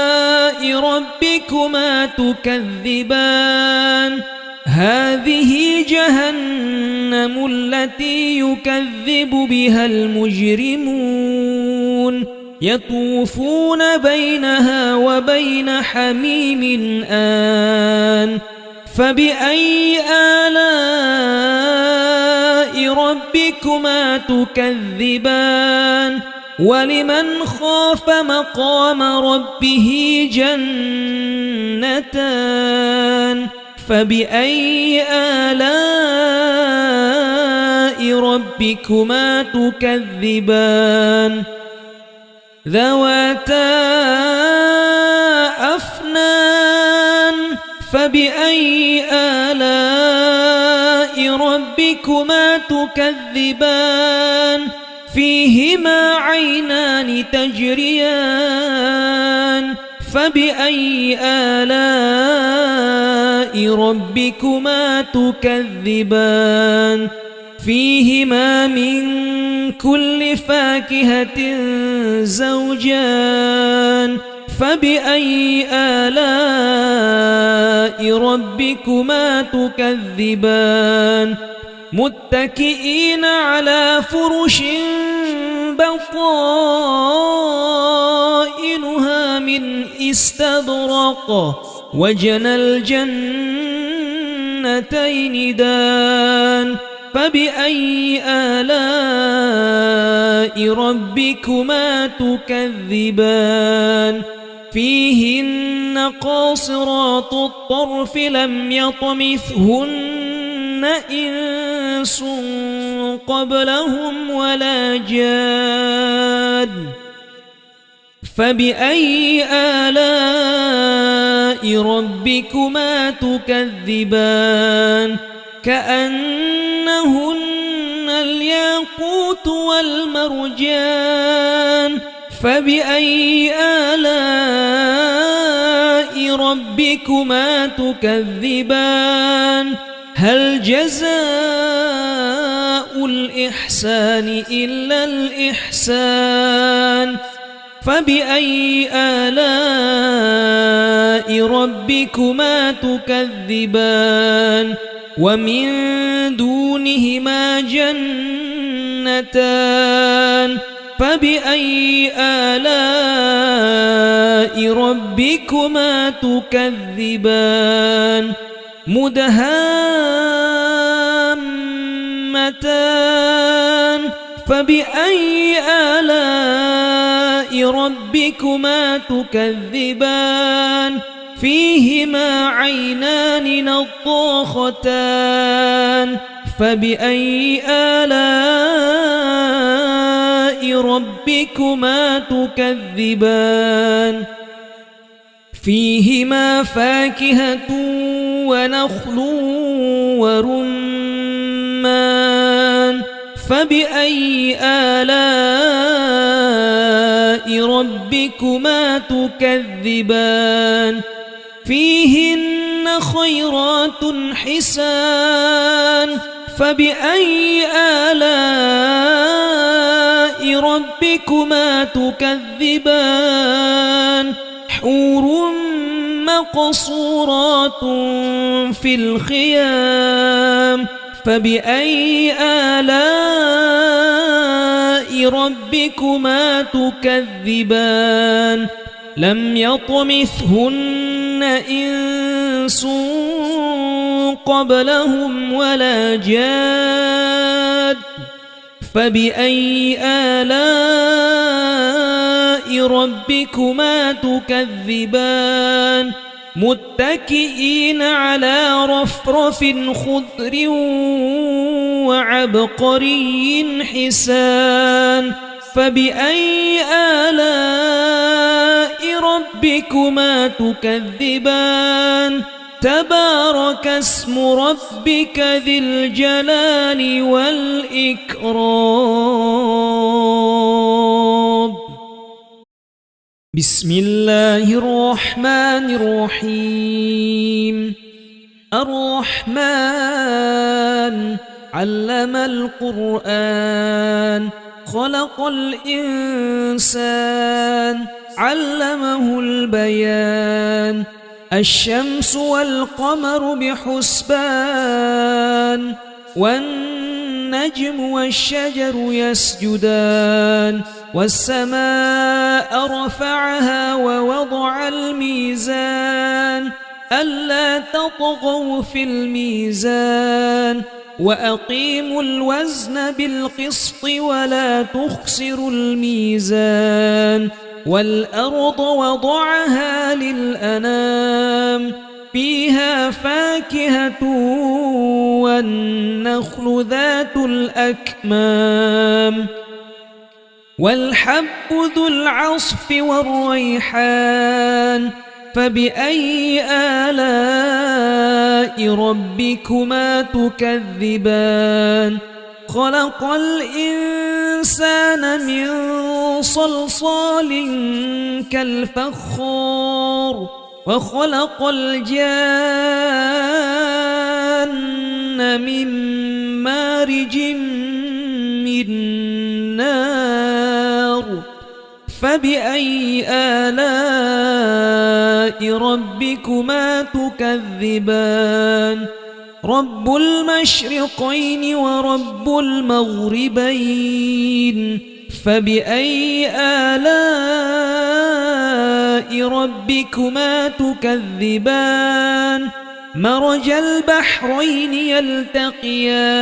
ربكما تكذبان هذه جهنم التي يكذب بها المجرمون يطوفون بينها وبين حميم آن فبأي آلاء ربكما تكذبان ولمن خاف مقام ربه جنتان فبأي آلاء ربكما تكذبان ذواتا أفنان فبأي آلاء ربكما تكذبان فيهما عينان تجريان فبأي آلاء ربكما تكذبان فيهما من كل فاكهة زوجان فبأي آلاء ربكما تكذبان متكئين على فرش بطائنها من استبرق وجنى الجنتين دان فبأي آلاء ربكما تكذبان فيهن قاصرات الطرف لم يطمثهن إنس قبلهم ولا جان فبأي آلاء ربكما تكذبان كأنهن الياقوت والمرجان فبأي آلاء ربكما تكذبان هل جزاء الإحسان إلا الإحسان فبأي آلاء ربكما تكذبان ومن دونهما جنتان فبأي آلاء ربكما تكذبان مدهامتان فبأي آلاء ربكما تكذبان فيهما عينان نضاختان فبأي آلاء ربكما تكذبان فيهما فاكهة ونخل ورمان فبأي آلاء ربكما تكذبان فيهن خيرات حسان فبأي آلاء ربكما تكذبان حور مقصورات في الخيام فبأي آلاء ربكما تكذبان لم يطمثهن إنس قبلهم ولا جاد فبأي آلاء ربكما تكذبان متكئين على رفرف خضر وعبقري حسان فبأي آلاء ربكما تكذبان تبارك اسم ربك ذي الجلال والإكرام بسم الله الرحمن الرحيم الرحمن علم القرآن خلق الإنسان علمه البيان الشمس والقمر بحسبان والنجم والشجر يسجدان والسماء رفعها ووضع الميزان ألا تطغوا في الميزان وأقيموا الوزن بالقسط ولا تخسروا الميزان والأرض وضعها للأنام فيها فاكهة والنخل ذات الأكمام والحب ذو العصف والريحان فبأي آلاء ربكما تكذبان خلق الإنسان من صلصال كالفخار وخلق الجان من مارج من نار فبأي آلاء ربكما تكذبان رب المشرقين ورب المغربين فبأي آلاء ربكما تكذبان مرج البحرين يلتقيان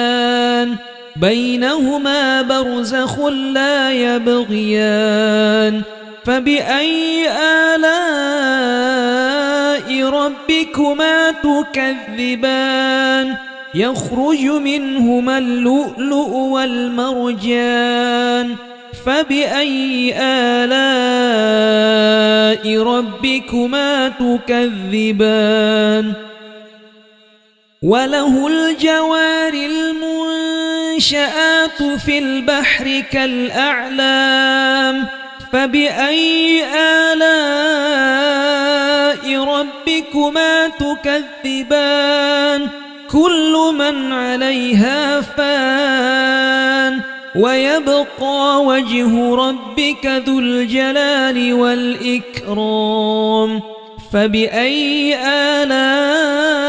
بينهما برزخ لا يبغيان فبأي آلاء ربكما تكذبان يخرج منهما اللؤلؤ والمرجان فبأي آلاء ربكما تكذبان وله الجوار المنشآت في البحر كالأعلام فبأي آلاء ربكما تكذبان كل من عليها فان ويبقى وجه ربك ذو الجلال والإكرام فبأي آلاء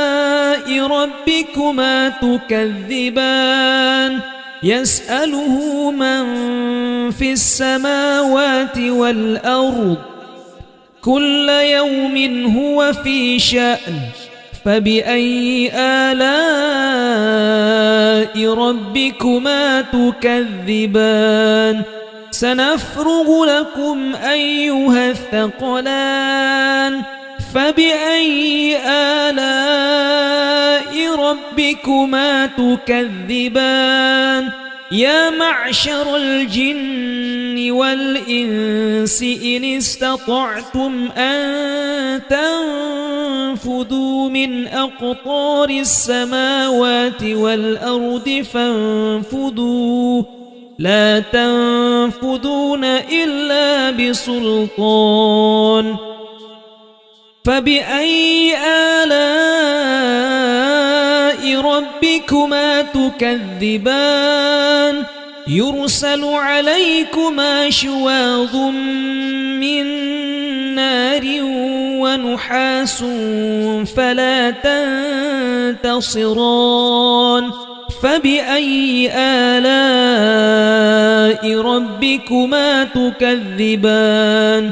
ربكما تكذبان يسأله من في السماوات والأرض كل يوم هو في شأن فبأي آلاء ربكما تكذبان سنفرغ لكم أيها الثقلان فبأي آلاء ربكما تكذبان يا معشر الجن والإنس إن استطعتم أن تنفذوا من أقطار السماوات والأرض فانفذوا لا تنفذون إلا بسلطان فبأي آلاء ربكما تكذبان يرسل عليكما شواظ من نار ونحاس فلا تنتصران فبأي آلاء ربكما تكذبان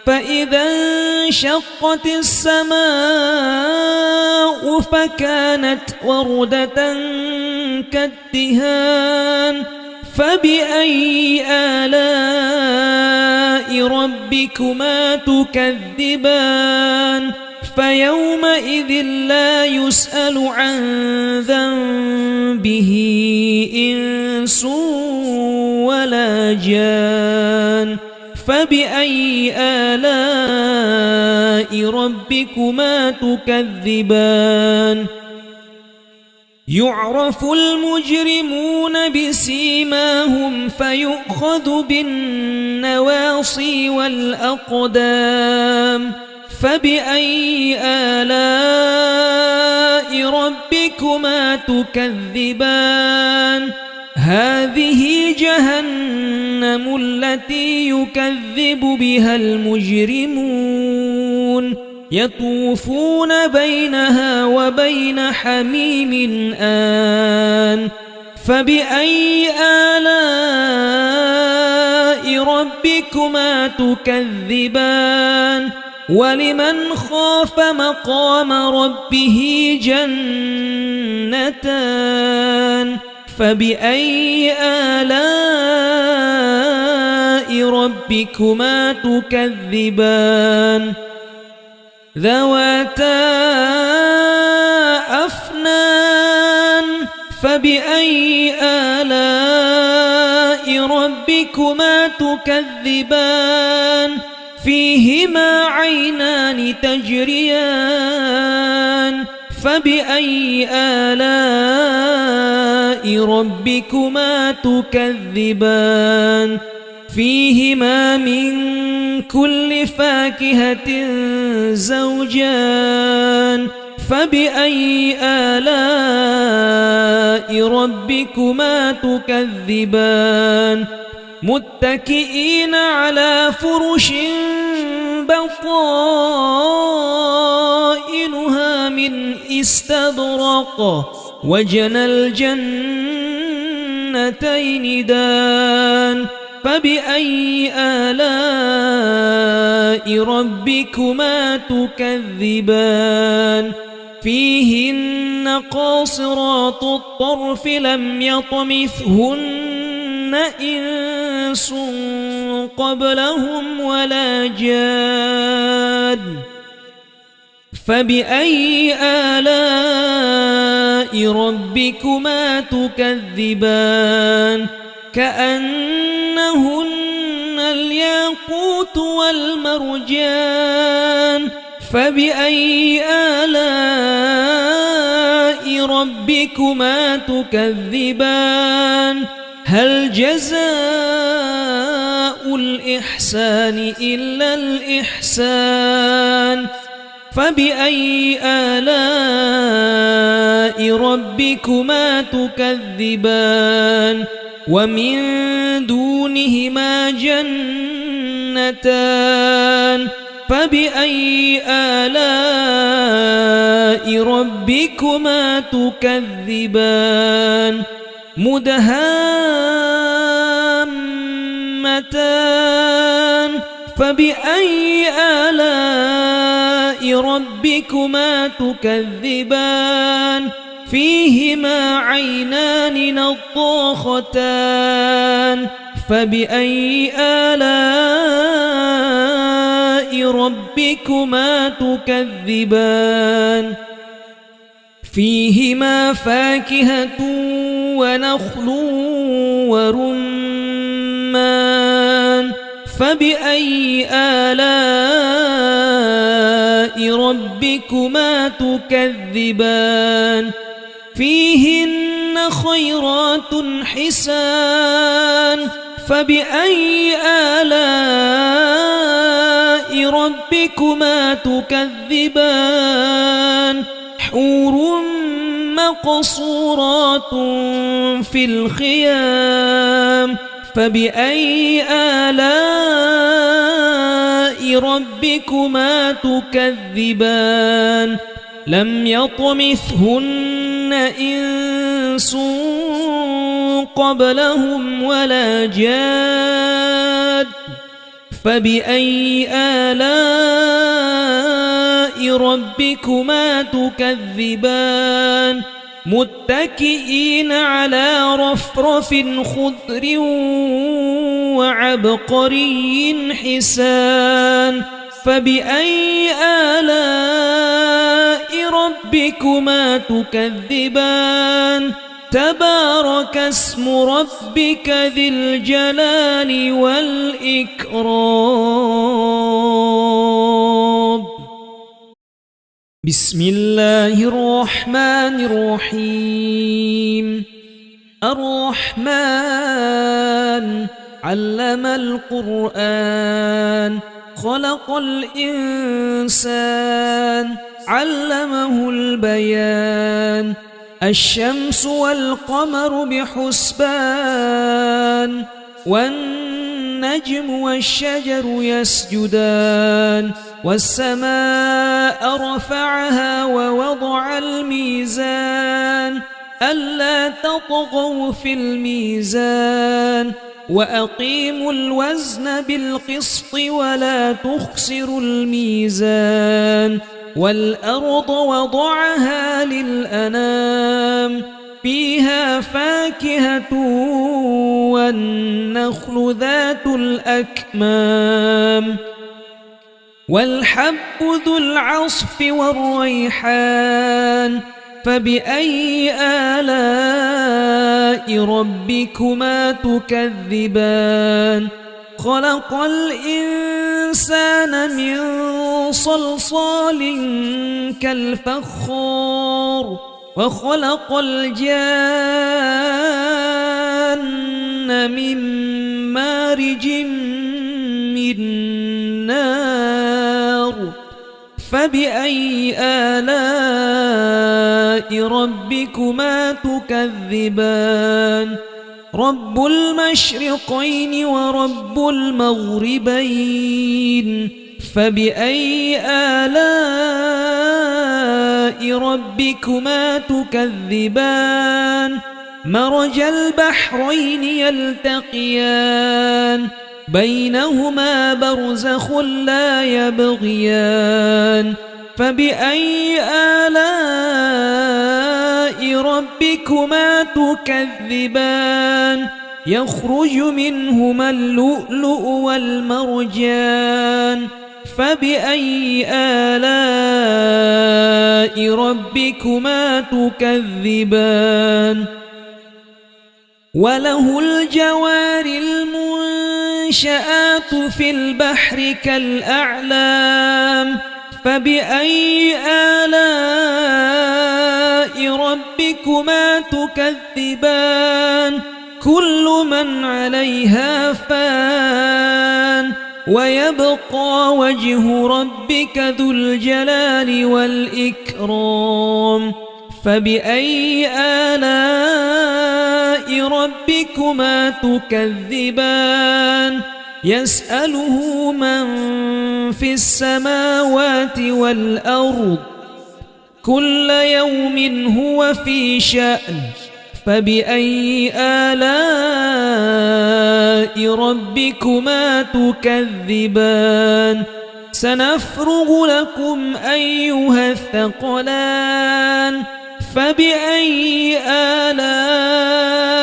فإذا انشقت السماء فكانت وردة كالدهان فبأي آلاء ربكما تكذبان فيومئذ لا يسأل عن ذنبه إنس ولا جان فبأي آلاء ربكما تكذبان يعرف المجرمون بسيماهم فيؤخذ بالنواصي والأقدام فبأي آلاء ربكما تكذبان هذه جهنم التي يكذب بها المجرمون يطوفون بينها وبين حميم آن فبأي آلاء ربكما تكذبان ولمن خاف مقام ربه جنتان فبأي آلاء ربكما تكذبان ذواتا أفنان فبأي آلاء ربكما تكذبان فيهما عينان تجريان فبأي آلاء ربكما تكذبان فيهما من كل فاكهة زوجان فبأي آلاء ربكما تكذبان متكئين على فرش بطائنها من استبرق وجنى الجنتين دان فبأي آلاء ربكما تكذبان فيهن قاصرات الطرف لم يطمثهن إنس قبلهم ولا جان فبأي آلاء ربكما تكذبان كأنهن الياقوت والمرجان فبأي آلاء ربكما تكذبان هل جزاء الإحسان إلا الإحسان فبأي آلاء ربكما تكذبان ومن دونهما جنتان فبأي آلاء ربكما تكذبان مدهامتان فبأي آلاء ربكما تكذبان فيهما عينان نضاختان فبأي آلاء ربكما تكذبان فيهما فاكهة ونخل ورمان فبأي آلاء ربكما تكذبان فيهن خيرات حسان فبأي آلاء ربكما تكذبان حور مقصورات في الخيام فبأي آلاء ربكما تكذبان لم يطمثهن إنس قبلهم ولا جاد فبأي آلاء ربكما تكذبان متكئين على رفرف خضر وعبقري حسان فبأي آلاء ربكما تكذبان تبارك اسم ربك ذي الجلال والإكرام بسم الله الرحمن الرحيم الرحمن علم القرآن خلق الإنسان علمه البيان الشمس والقمر بحسبان والنجم والشجر يسجدان والسماء رفعها ووضع الميزان ألا تطغوا في الميزان وأقيموا الوزن بالقسط ولا تخسروا الميزان والأرض وضعها للأنام فيها فاكهة والنخل ذات الأكمام والحب ذو العصف والريحان فبأي آلاء ربكما تكذبان خلق الإنسان من صلصال كالفخار وخلق الجان من مارج من نار فبأي آلاء ربكما تكذبان رب المشرقين ورب المغربين فبأي آلاء ربكما تكذبان مرج البحرين يلتقيان بينهما برزخ لا يبغيان فبأي آلاء ربكما تكذبان يخرج منهما اللؤلؤ والمرجان فبأي آلاء ربكما تكذبان وله الجوار المنشآت في البحر كالأعلام فبأي آلاء ربكما تكذبان كل من عليها فان ويبقى وجه ربك ذو الجلال والإكرام فبأي آلاء ربكما تكذبان يسأله من في السماوات والأرض كل يوم هو في شأن فبأي آلاء ربكما تكذبان سنفرغ لكم أيها الثقلان فبأي آلاء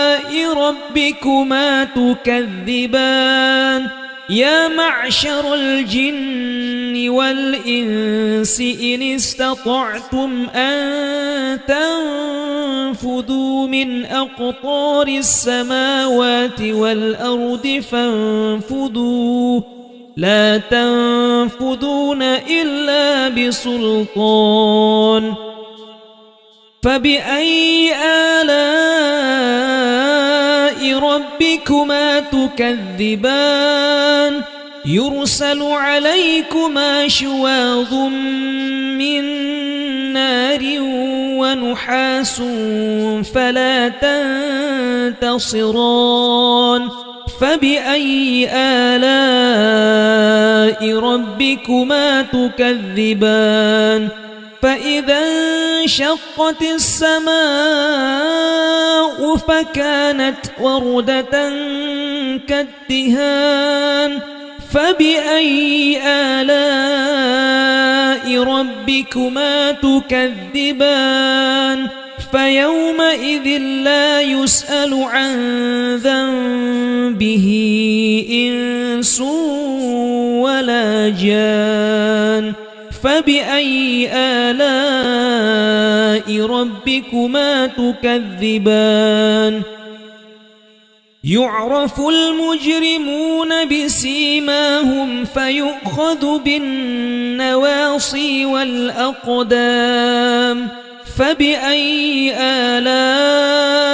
ربكما تكذبان يا معشر الجن والإنس إن استطعتم أن تنفذوا من أقطار السماوات والأرض فانفذوا لا تنفذون إلا بسلطان فبأي آلاء ربكما تكذبان يرسل عليكما شواظ من نار ونحاس فلا تنتصران فبأي آلاء ربكما تكذبان فإذا انشقت السماء فكانت وردة كالدهان فبأي آلاء ربكما تكذبان فيومئذ لا يسأل عن ذنبه إنس ولا جان فبأي آلاء ربكما تكذبان يعرف المجرمون بسيماهم فيؤخذ بالنواصي والأقدام فبأي آلاء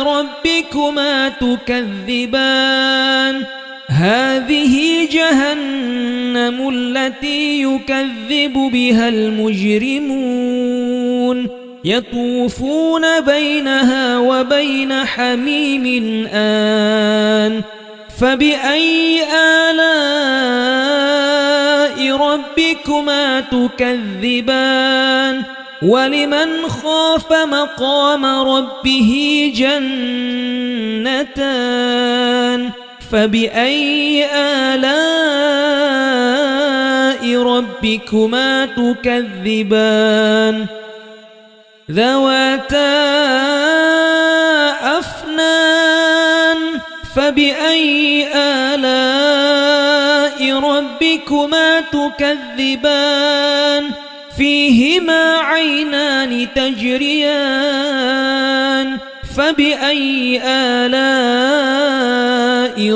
ربكما تكذبان هذه جهنم التي يكذب بها المجرمون يطوفون بينها وبين حميم آن فبأي آلاء ربكما تكذبان ولمن خاف مقام ربه جنتان فبأي آلاء ربكما تكذبان ذواتا أفنان فبأي آلاء ربكما تكذبان فيهما عينان تجريان فبأي آلاء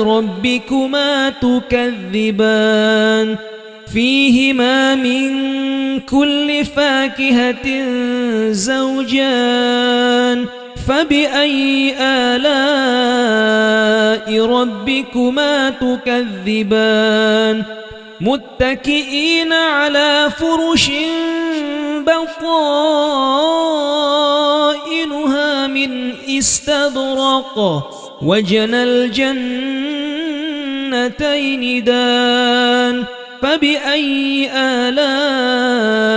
ربكما تكذبان فيهما من كل فاكهة زوجان فبأي آلاء ربكما تكذبان متكئين على فرش بطائنها من استبرق وجنى الجنتين دان فبأي آلاء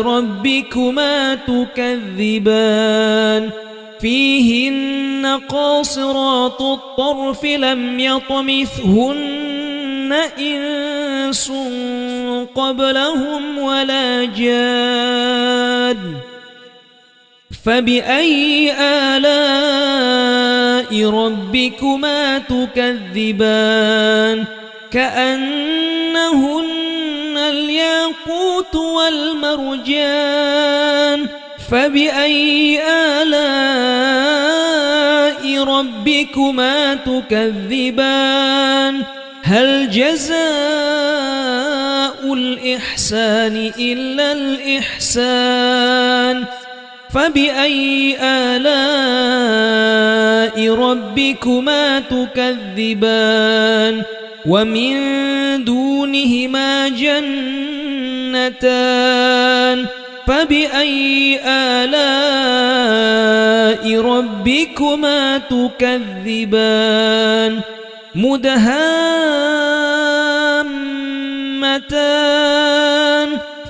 ربكما تكذبان فيهن قاصرات الطرف لم يطمثهن إنس قبلهم ولا جان فبأي آلاء ربكما تكذبان كأنهن الياقوت والمرجان فبأي آلاء ربكما تكذبان هل جزاء الإحسان إلا الإحسان فبأي آلاء ربكما تكذبان ومن دونهما جنتان فبأي آلاء ربكما تكذبان مدهامتان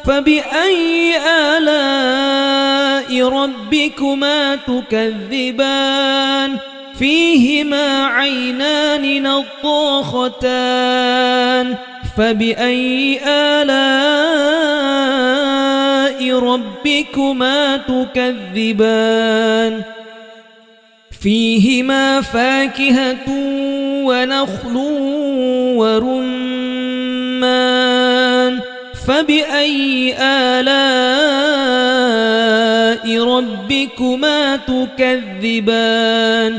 فبأي آلاء ربكما تكذبان فيهما عينان نضاختان فبأي آلاء ربكما تكذبان فيهما فاكهة ونخل ورمان فبأي آلاء ربكما تكذبان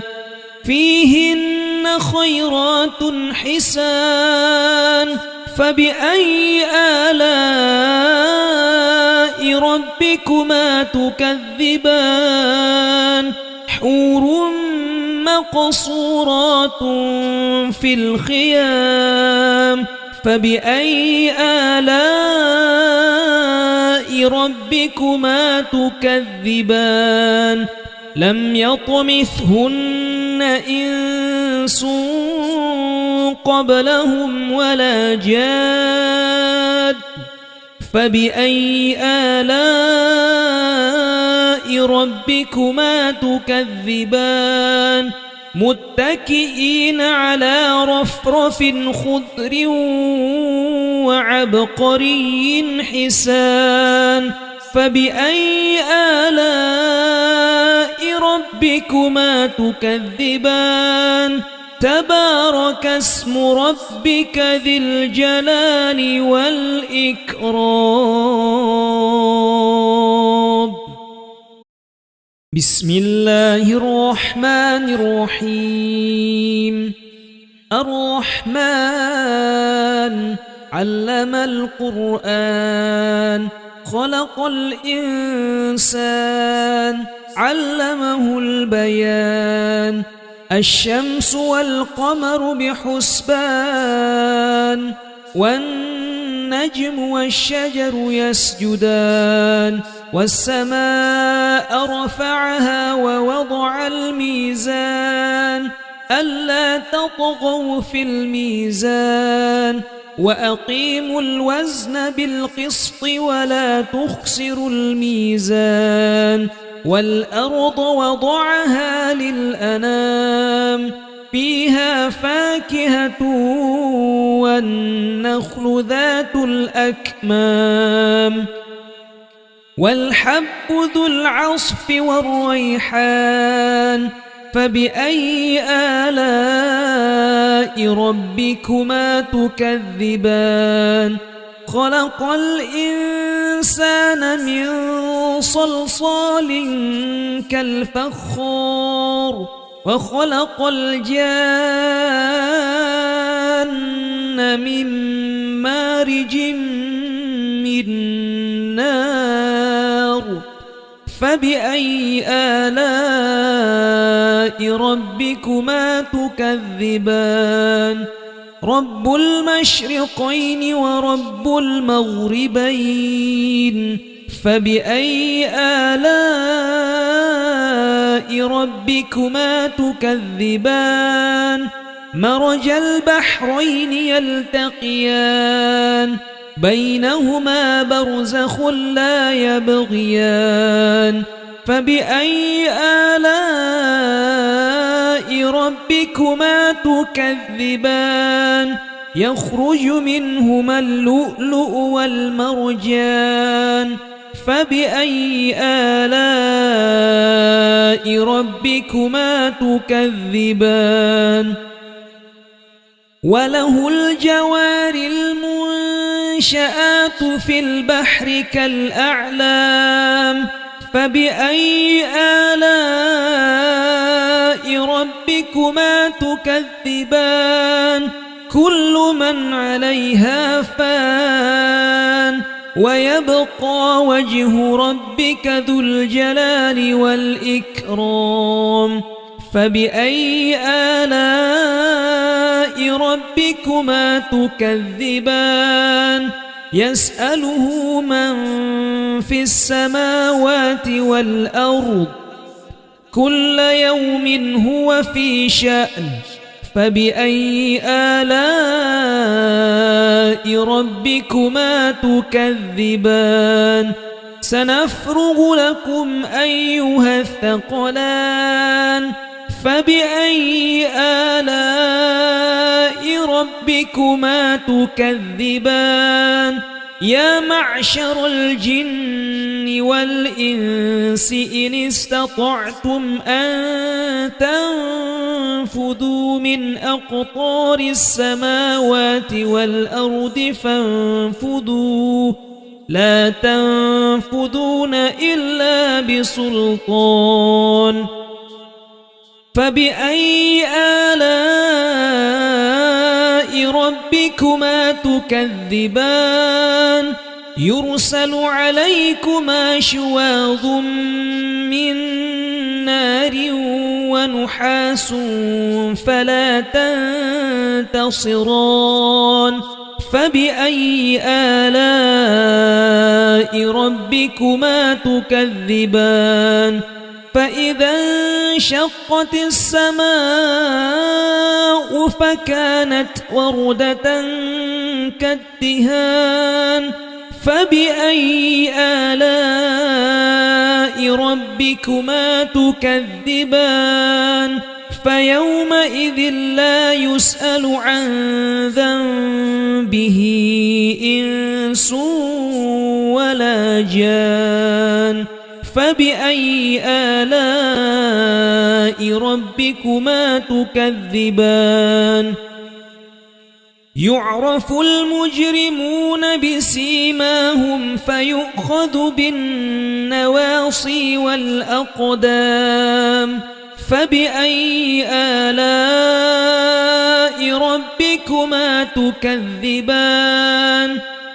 فيهن خيرات حسان فبأي آلاء ربكما تكذبان حور مقصورات في الخيام فبأي آلاء ربكما تكذبان لم يطمثهن إنس قبلهم ولا جاد فبأي آلاء ربكما تكذبان متكئين على رفرف خضر وعبقري حسان فبأي آلاء ربكما تكذبان تبارك اسم ربك ذي الجلال والإكرام بسم الله الرحمن الرحيم الرحمن علم القرآن خلق الإنسان علمه البيان الشمس والقمر بحسبان والنجم والشجر يسجدان والسماء رفعها ووضع الميزان ألا تطغوا في الميزان وأقيموا الوزن بالقسط ولا تخسروا الميزان والأرض وضعها للأنام فيها فاكهة والنخل ذات الأكمام والحب ذو العصف والريحان فبأي آلاء ربكما تكذبان خلق الإنسان من صلصال كالفخار وخلق الجان من مارج من نار فبأي آلاء ربكما تكذبان رب المشرقين ورب المغربين فبأي آلاء ربكما تكذبان مرج البحرين يلتقيان بينهما برزخ لا يبغيان فبأي آلاء ربكما تكذبان يخرج منهما اللؤلؤ والمرجان فبأي آلاء ربكما تكذبان وله الجوار المنشآت في البحر كالأعلام فبأي آلاء ربكما تكذبان كل من عليها فان ويبقى وجه ربك ذو الجلال والإكرام فبأي آلاء ربكما تكذبان يسأله من في السماوات والأرض كل يوم هو في شأن فبأي آلاء ربكما تكذبان سنفرغ لكم أيها الثقلان فبأي آلاء ربكما تكذبان يا معشر الجن والإنس إن استطعتم أن تنفذوا من أقطار السماوات والأرض فانفذوا لا تنفذون إلا بسلطان فبأي آلاء ربكما تكذبان يرسل عليكما شواظ من نار ونحاس فلا تنتصران فبأي آلاء ربكما تكذبان فإذا انشقت السماء فكانت وردة كالدهان فبأي آلاء ربكما تكذبان فيومئذ لا يسأل عن ذنبه إنس ولا جان فبأي آلاء ربكما تكذبان يعرف المجرمون بسيماهم فيؤخذ بالنواصي والأقدام فبأي آلاء ربكما تكذبان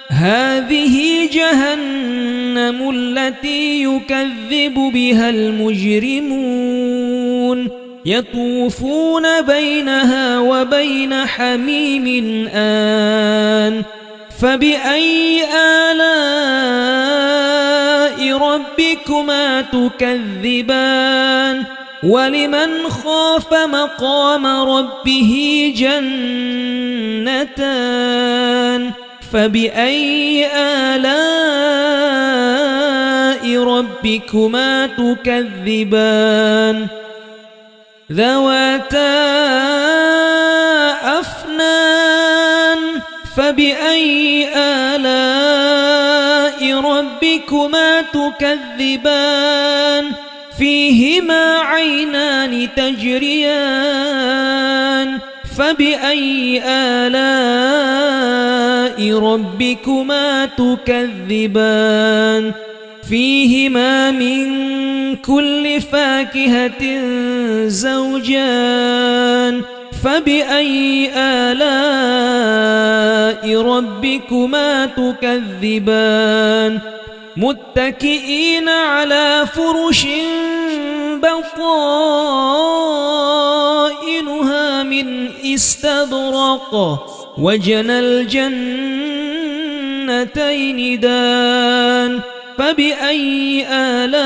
هذه جهنم التي يكذب بها المجرمون يطوفون بينها وبين حميم آن فبأي آلاء ربكما تكذبان ولمن خاف مقام ربه جنتان فبأي آلاء ربكما تكذبان ذواتا أفنان فبأي آلاء ربكما تكذبان فيهما عينان تجريان فبأي آلاء ربكما تكذبان فيهما من كل فاكهة زوجان فبأي آلاء ربكما تكذبان متكئين على فرش بطائنها من استبرق وجنى الجنتين دان فبأي آلاء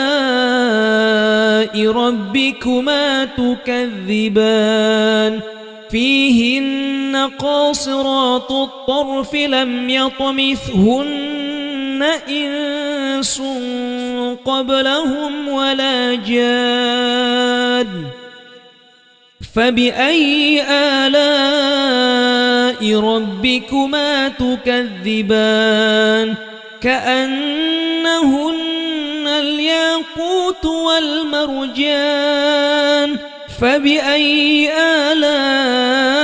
ربكما تكذبان فيهن قاصرات الطرف لم يطمثهن إنس قبلهم ولا جان فبأي آلاء ربكما تكذبان كأنهن الياقوت والمرجان فبأي آلاء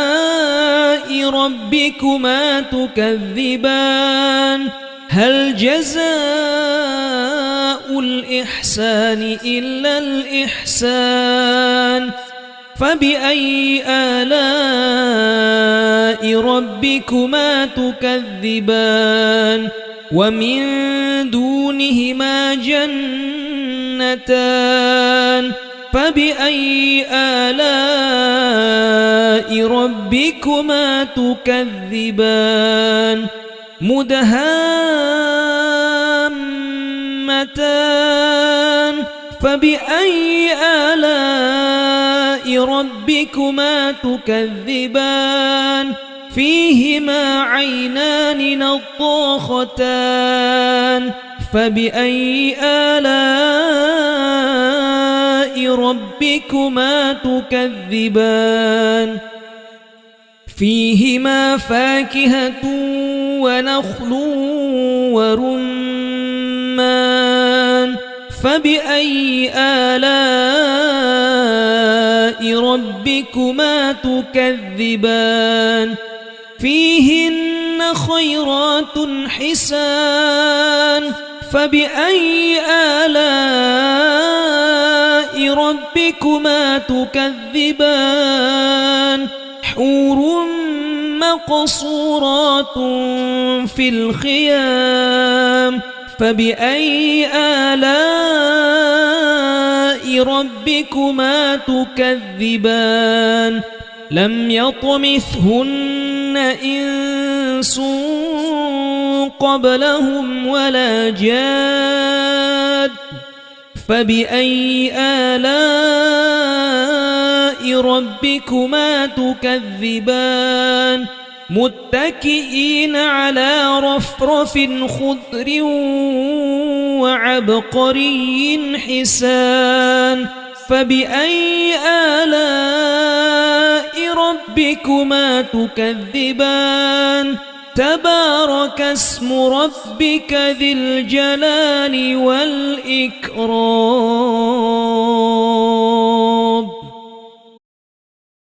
ربكما تكذبان هل جزاء الإحسان إلا الإحسان فبأي آلاء ربكما تكذبان ومن دونهما جنتان فبأي آلاء ربكما تكذبان مدهامتان فبأي آلاء ربكما تكذبان فيهما عينان نضاختان فبأي آلاء ربكما تكذبان فيهما فاكهة ونخل ورمان فبأي آلاء ربكما تكذبان فيهن خيرات حسان فبأي آلاء ربكما تكذبان حور مقصورات في الخيام فبأي آلاء ربكما تكذبان لم يطمثهن إنس قبلهم ولا جاد فبأي آلاء ربكما تكذبان متكئين على رفرف خضر وعبقري حسان فبأي آلاء ربكما تكذبان تبارك اسم ربك ذي الجلال والإكرام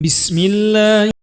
بسم الله